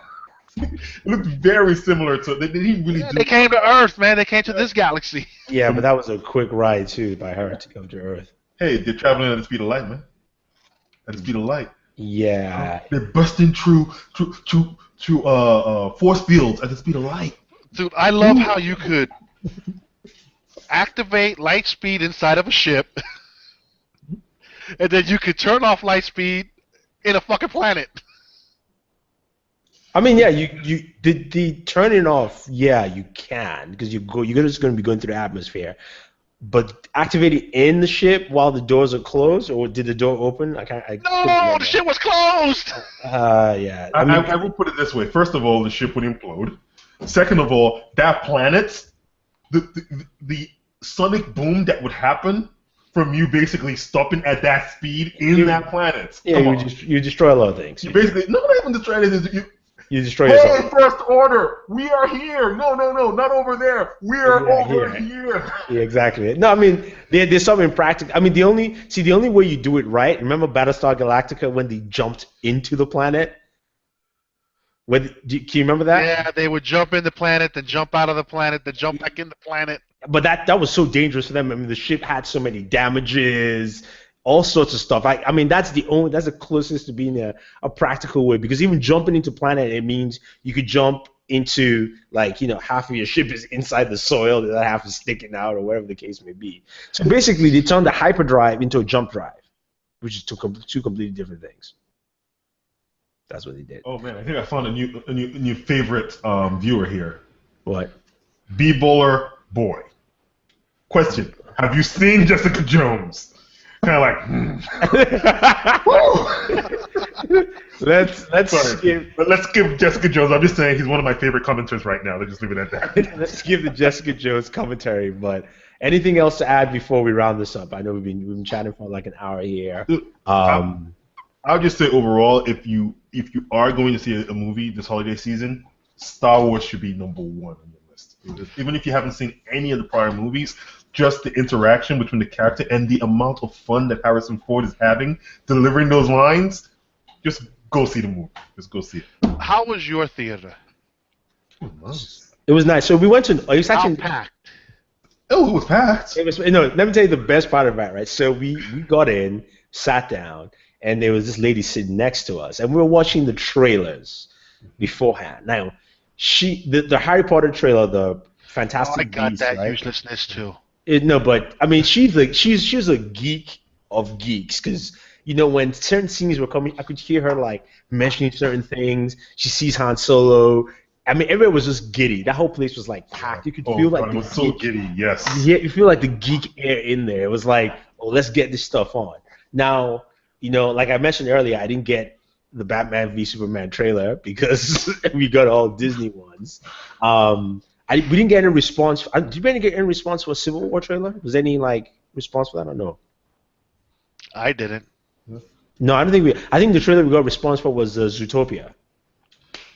It looks very similar to. They didn't really do. They came to Earth, man. They came to this galaxy. yeah, but that was a quick ride too by her to come to Earth. Hey, they're traveling at the speed of light, man. At the speed of light. Yeah, They're busting through force fields at the speed of light. Dude, I love how you could activate light speed inside of a ship, and then you could turn off light speed in a fucking planet. I mean, yeah, you the turning off. Yeah, you can because you're just going to be going through the atmosphere. But activating in the ship while the doors are closed, or did the door open? I couldn't No, remember. the ship was closed. Yeah. I will put it this way. First of all, the ship would implode. Second of all, that planet, the sonic boom that would happen from you basically stopping at that speed in that planet. Yeah, you destroy a lot of things. You basically, no, not even destroy it. You destroy Hey, yourself. First Order, we are here. No, not over there. We are over here. Yeah, exactly. No, I mean, there's something practical. I mean, the only way you do it right. Remember Battlestar Galactica when they jumped into the planet? Can you remember that? Yeah, they would jump in the planet, then jump out of the planet, then jump back in the planet. But that was so dangerous for them. I mean, the ship had so many damages, all sorts of stuff. I mean, that's the closest to being a practical way, because even jumping into planet, it means you could jump into, like, half of your ship is inside the soil, the other half is sticking out, or whatever the case may be. So basically, they turned the hyperdrive into a jump drive, which is two completely different things. That's what they did. Oh man, I think I found a new favorite viewer here. What? B-Bowler Boy. Question: have you seen Jessica Jones? Kind of like. Let's skip Jessica Jones. I'm just saying he's one of my favorite commenters right now. Let's just leave it at that. Let's skip the Jessica Jones commentary. But anything else to add before we round this up? I know we've been chatting for like an hour here. I'll just say overall, if you are going to see a movie this holiday season, Star Wars should be number one on your list. Even if you haven't seen any of the prior movies, just the interaction between the character and the amount of fun that Harrison Ford is having delivering those lines, just go see the movie. Just go see it. How was your theater? Nice. It was nice. So we went to. It was How actually. packed? Oh, it was packed. It was no. Let me tell you the best part of that, right? So we got in, sat down, and there was this lady sitting next to us, and we were watching the trailers beforehand. Now, the Harry Potter trailer, the Fantastic I got Beasts, that right? uselessness too. No, but I mean, she's a geek of geeks because when certain scenes were coming, I could hear her like mentioning certain things. She sees Han Solo. I mean, everyone was just giddy. That whole place was like packed. You could feel like it was so giddy. Yes. Yeah, you feel like the geek air in there. It was like, oh, let's get this stuff on. Now, like I mentioned earlier, I didn't get the Batman v Superman trailer because we got all Disney ones. We didn't get any response. Did you get any response for a Civil War trailer? Was there any response for that or no? I didn't. No, I don't think I think the trailer we got response for was Zootopia.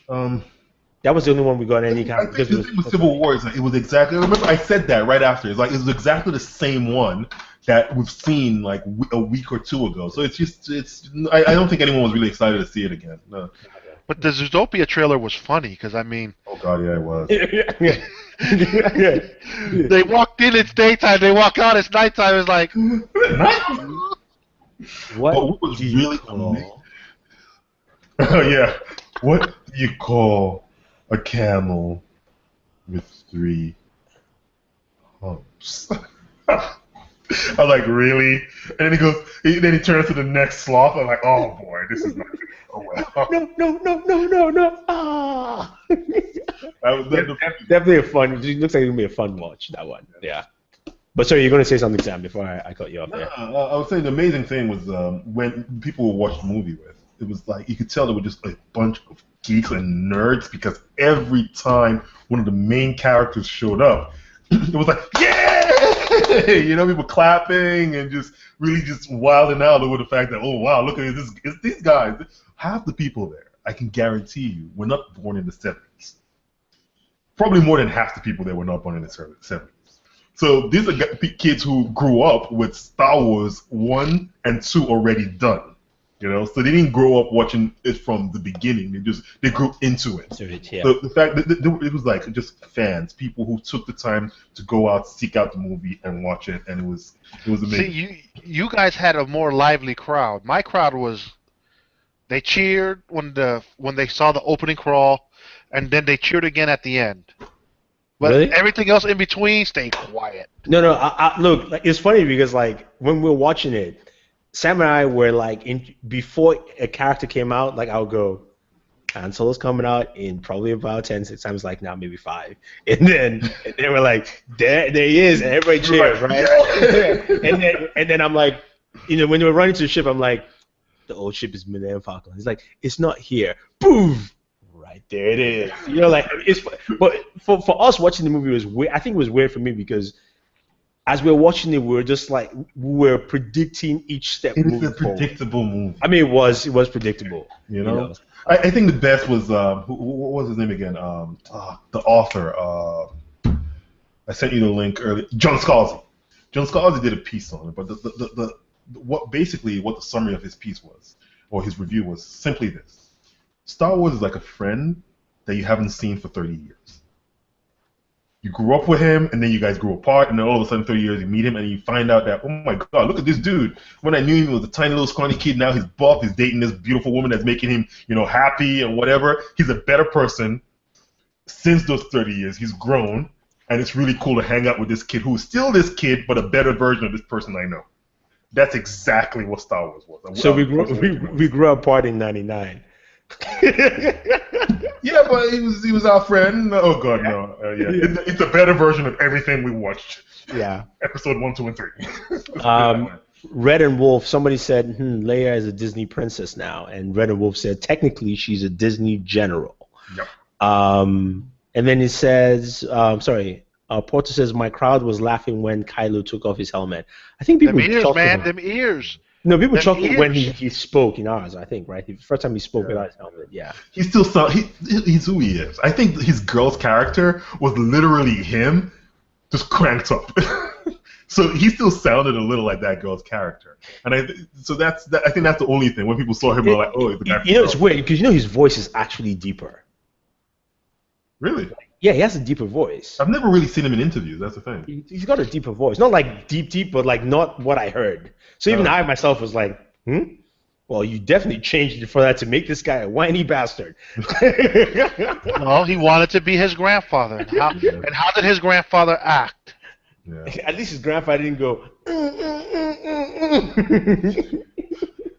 That was the only one we got any kind of. I think the thing with Civil War is that it was exactly. Remember, I said that right after. It's like it was exactly the same one that we've seen like a week or two ago. So I don't think anyone was really excited to see it again. No. But the Zootopia trailer was funny because I mean. Oh God, yeah, it was. They walked in, it's daytime. They walk out, it's nighttime. It's like. What was do you really call? Yeah. What do you call a camel with 3 humps? I'm like, really? And then he goes. Then he turns to the next sloth. I'm like, oh boy, this is not going to go well. No. Ah. That was definitely a fun. It looks like it's gonna be a fun watch. That one. Yeah. But sorry, you're gonna say something, Sam, before I cut you off there. I was saying the amazing thing was when people would watch the movie with, it was like you could tell they were just a bunch of geeks and nerds because every time one of the main characters showed up, it was like, yeah! People clapping and just really just wilding out over the fact that, oh wow, look at this, it's these guys. Half the people there, I can guarantee you, were not born in the 70s. Probably more than half the people there were not born in the 70s. So these are kids who grew up with Star Wars 1 and 2 already done. So they didn't grow up watching it from the beginning. They grew into it. Yeah. So the fact that it was like just fans, people who took the time to go out, seek out the movie, and watch it, and it was amazing. See, you guys had a more lively crowd. My crowd was, they cheered when they saw the opening crawl, and then they cheered again at the end. But really? Everything else in between stayed quiet. No. Look, it's funny because when we were watching it, Sam and I were before a character came out, I would go, Han Solo's coming out in probably about 10, 6 times, now maybe 5. And then we're like, there he is, and everybody cheers, right? and then I'm like, when they were running to the ship, I'm like, the old ship is Millennium Falcon. He's like, it's not here. Boom! Right there it is. But for us watching the movie was weird. I think it was weird for me because as we were watching it, we were just we were predicting each step. It is a predictable movie. I mean, it was predictable. I think the best was what was his name again? The author. I sent you the link earlier. John Scalzi. John Scalzi did a piece on it, but what the summary of his piece was, or his review was, simply this: Star Wars is like a friend that you haven't seen for 30 years. You grew up with him, and then you guys grew apart, and then all of a sudden, 30 years, you meet him, and you find out that, oh my God, look at this dude. When I knew him, he was a tiny little scrawny kid. Now he's buff. He's dating this beautiful woman that's making him, happy and whatever. He's a better person since those 30 years. He's grown, and it's really cool to hang out with this kid who's still this kid, but a better version of this person I know. That's exactly what Star Wars was. So we grew apart in '99. Yeah, but he was our friend. Oh God, no. Yeah, it's a better version of everything we watched. Yeah. Episode 1, 2, and 3. Red and Wolf. Somebody said, Leia is a Disney princess now, and Red and Wolf said technically she's a Disney general. Yep. And then it says, Porter says my crowd was laughing when Kylo took off his helmet. I think people chuckled. Them ears. No, people chuckled when he spoke in ours, I think, right? The first time he spoke without his helmet, yeah. He's who he is. I think his girl's character was literally him, just cranked up. So he still sounded a little like that girl's character, and I think that's the only thing. When people saw him, they're like, "Oh, it's the guy." You know, it's weird because his voice is actually deeper. Really? Yeah, he has a deeper voice. I've never really seen him in interviews. That's the thing. He's got a deeper voice, not like deep, but like not what I heard. So even I myself was like, Well, you definitely changed it for that to make this guy a whiny bastard. Well, he wanted to be his grandfather. And how did his grandfather act? Yeah. At least his grandfather didn't go.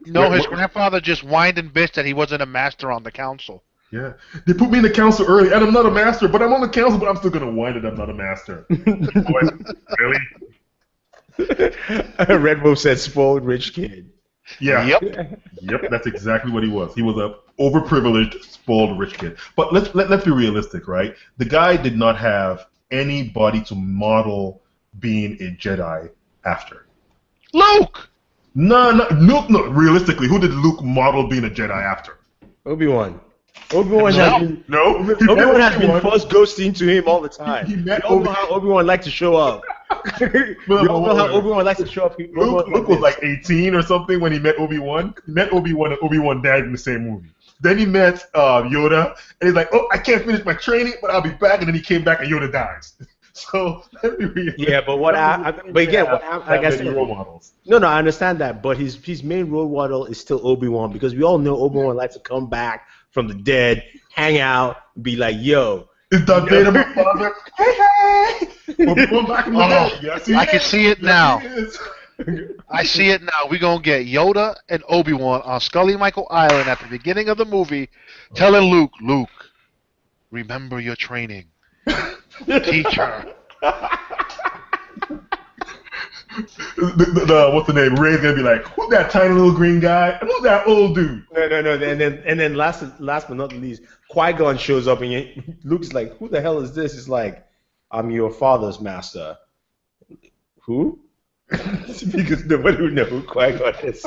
No, his grandfather just whined and bitched that he wasn't a master on the council. Yeah, they put me in the council early, and I'm not a master, but I'm on the council, but I'm still gonna whine that I'm not a master. Boy, really? Red Wolf said, "Spoiled rich kid." Yeah. Yep. That's exactly what he was. He was a overprivileged, spoiled rich kid. But let's be realistic, right? The guy did not have anybody to model being a Jedi after. Luke. No. Realistically, who did Luke model being a Jedi after? Obi-Wan. Obi-Wan has been first ghosting to him all the time. He met Obi-Wan liked to show up. You all know how Obi-Wan likes to show up. Luke was like 18 or something when he met Obi-Wan. He met Obi-Wan and Obi-Wan died in the same movie. Then he met Yoda, and he's like, "Oh, I can't finish my training, but I'll be back." And then he came back, and Yoda dies. So let me read. Yeah, but what again, like I said, role models. No, I understand that, but his main role model is still Obi-Wan because we all know Obi-Wan likes to come back from the dead, hang out, be like, "Yo, is Darth Vader my father?" Hey. Obi-Wan back in the dead. Yes, I can see it now. Yes, I see it now. We're going to get Yoda and Obi-Wan on Scully Michael Island at the beginning of the movie telling Luke, remember your training. Teacher. What's the name? Ray's gonna be like, "Who's that tiny little green guy? And who's that old dude?" No. And then last but not least, Qui-Gon shows up and Luke's like, "Who the hell is this?" He's like, "I'm your father's master." Who? Because nobody would know who Qui-Gon is.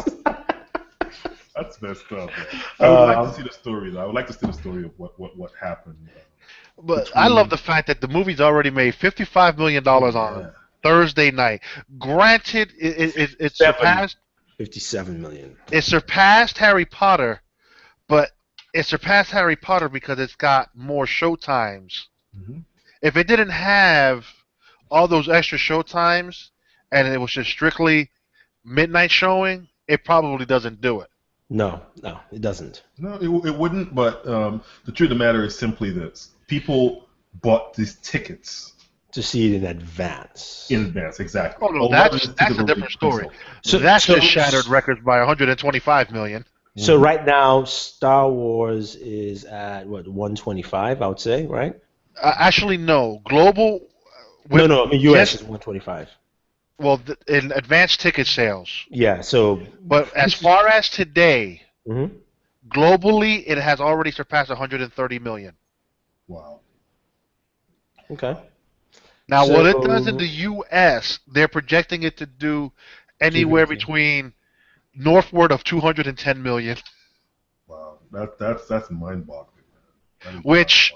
That's messed up. I would like to see the story, though. I would like to see the story of what happened. But I love the fact that the movie's already made $55 million on Thursday night. Granted, it surpassed 57 million. It surpassed Harry Potter, but it surpassed Harry Potter because it's got more showtimes. Mm-hmm. If it didn't have all those extra showtimes and it was just strictly midnight showing, it probably doesn't do it. No, it doesn't. No, it wouldn't. But the truth of the matter is simply this: people bought these tickets to see it in advance. In advance, exactly. Oh no, that's a different story. So that's just shattered records by 125 million. So right now, Star Wars is at what 125, I would say, right? Actually, no. Global. No. I mean, US is 125. Well, in advanced ticket sales. Yeah. So. But as far as today, mm-hmm. globally, it has already surpassed 130 million. Wow. Okay. Now, what it does in the U.S., they're projecting it to do anywhere between northward of 210 million. Wow, that's mind-boggling. Which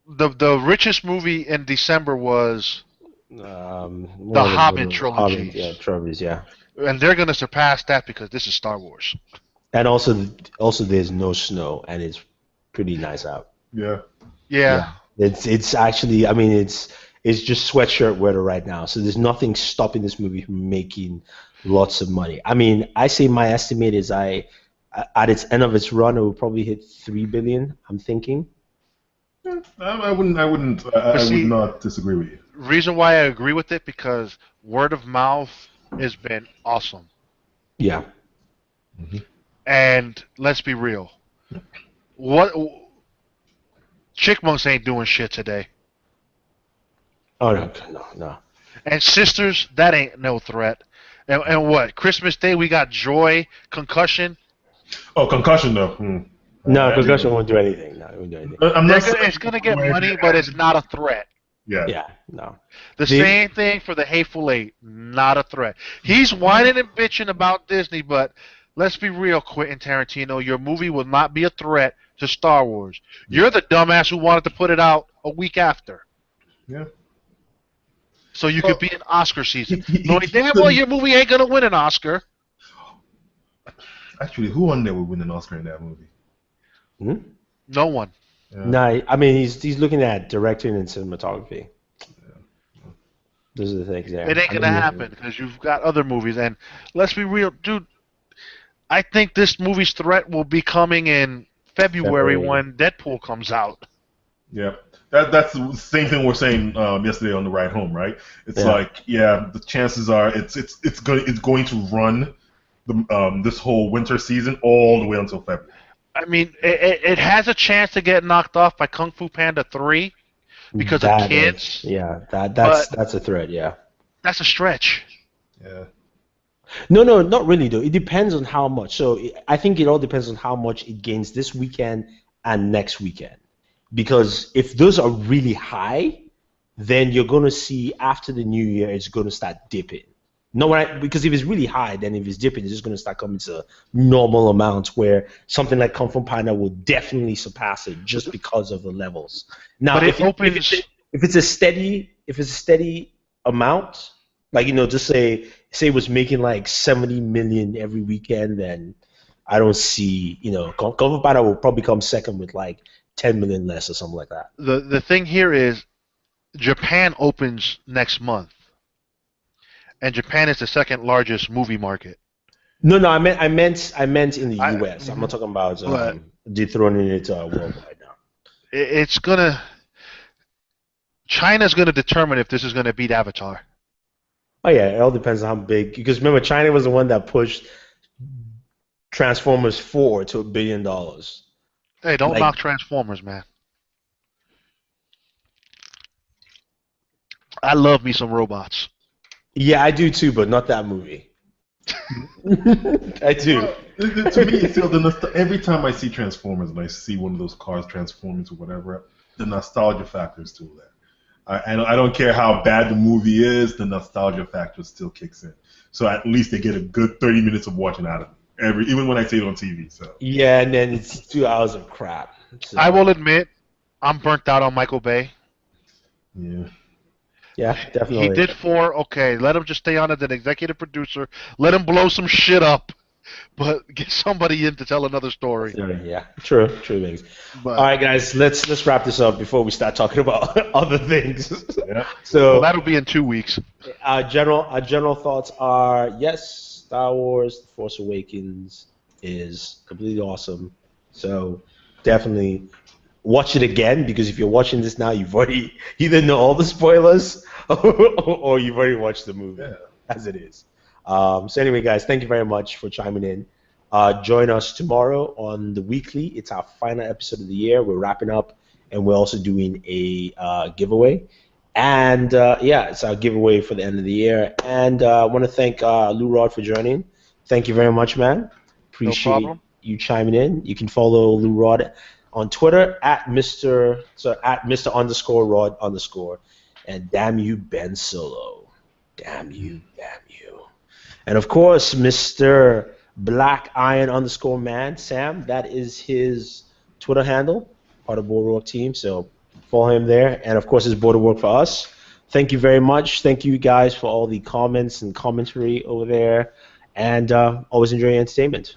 the richest movie in December was the Hobbit trilogy. Trilogies, yeah. And they're going to surpass that because this is Star Wars. And also there's no snow, and it's pretty nice out. Yeah. It's actually, I mean, it's just sweatshirt weather right now. So there's nothing stopping this movie from making lots of money. I mean, I say my estimate is at its end of its run, it will probably hit $3 billion. I'm thinking. I would not disagree with you. Reason why I agree with it because word of mouth has been awesome. Yeah. Mm-hmm. And let's be real. Chickmunks ain't doing shit today. Oh no. And Sisters, that ain't no threat. And what? Christmas Day we got Joy, Concussion. Oh, Concussion though. No, Concussion won't do anything. No, it won't do anything. It's gonna get money, but it's not a threat. Yeah. No. The same thing for the Hateful Eight. Not a threat. He's whining and bitching about Disney, but let's be real, Quentin Tarantino. Your movie will not be a threat to Star Wars. You're the dumbass who wanted to put it out a week after. Yeah. So you could be in Oscar season. he- Knowing he damn well couldn't- your movie ain't gonna win an Oscar. Actually, who on there would win an Oscar in that movie? Hmm? No one. Yeah. No, I mean he's looking at directing and cinematography. Those are the things there. It ain't gonna happen because you've got other movies. And let's be real, dude. I think this movie's threat will be coming in February when Deadpool comes out. Yeah, that's the same thing we're saying yesterday on the ride home, right? It's like, the chances are it's going to run this whole winter season all the way until February. I mean, it has a chance to get knocked off by Kung Fu Panda 3 because of kids. That's a threat. Yeah. That's a stretch. Yeah. No, not really though. It depends on how much. So I think it all depends on how much it gains this weekend and next weekend. Because if those are really high, then you're going to see after the new year it's going to start dipping. Because if it's really high, then if it's dipping, it's just going to start coming to normal amounts where something like Kung Fu Panda will definitely surpass it just because of the levels. Now, but if it's a steady amount, like just say it was making like 70 million every weekend, then I don't see Kung Fu Panda will probably come second with like 10 million less or something like that. The thing here is Japan opens next month. And Japan is the second largest movie market. No, I meant in the U.S. I'm not talking about dethroning it worldwide now. China's gonna determine if this is gonna beat Avatar. Oh yeah, it all depends on how big. Because remember, China was the one that pushed Transformers 4 to $1 billion. Hey, don't knock Transformers, man. I love me some robots. Yeah, I do too, but not that movie. I do. Well, to me, it's still every time I see Transformers and I see one of those cars transform into whatever, the nostalgia factor is still there. I don't care how bad the movie is, the nostalgia factor still kicks in. So at least they get a good 30 minutes of watching out of it, even when I see it on TV. So yeah, and then it's 2 hours of crap. So. I will admit, I'm burnt out on Michael Bay. Yeah. Yeah, definitely. He did 4. Okay, let him just stay on as an executive producer. Let him blow some shit up, but get somebody in to tell another story. Yeah, true things. All right, guys, let's wrap this up before we start talking about other things. Yeah. So that'll be in 2 weeks. Our general thoughts are yes, Star Wars Force Awakens is completely awesome. So definitely watch it again, because if you're watching this now, you've already either know all the spoilers or you've already watched the movie as it is. So anyway, guys, thank you very much for chiming in. Join us tomorrow on the weekly. It's our final episode of the year. We're wrapping up, and we're also doing a giveaway. And it's our giveaway for the end of the year. And I want to thank Lou Rod for joining. Thank you very much, man. Appreciate you chiming in. You can follow Lou Rod on Twitter at Mr. _Rod_, and damn you, Ben Solo. Damn you. And of course, Mr. Black Iron _man, Sam. That is his Twitter handle, part of Booredatwork team. So follow him there. And of course, it's Booredatwork for us. Thank you very much. Thank you guys for all the comments and commentary over there. And always enjoy your entertainment.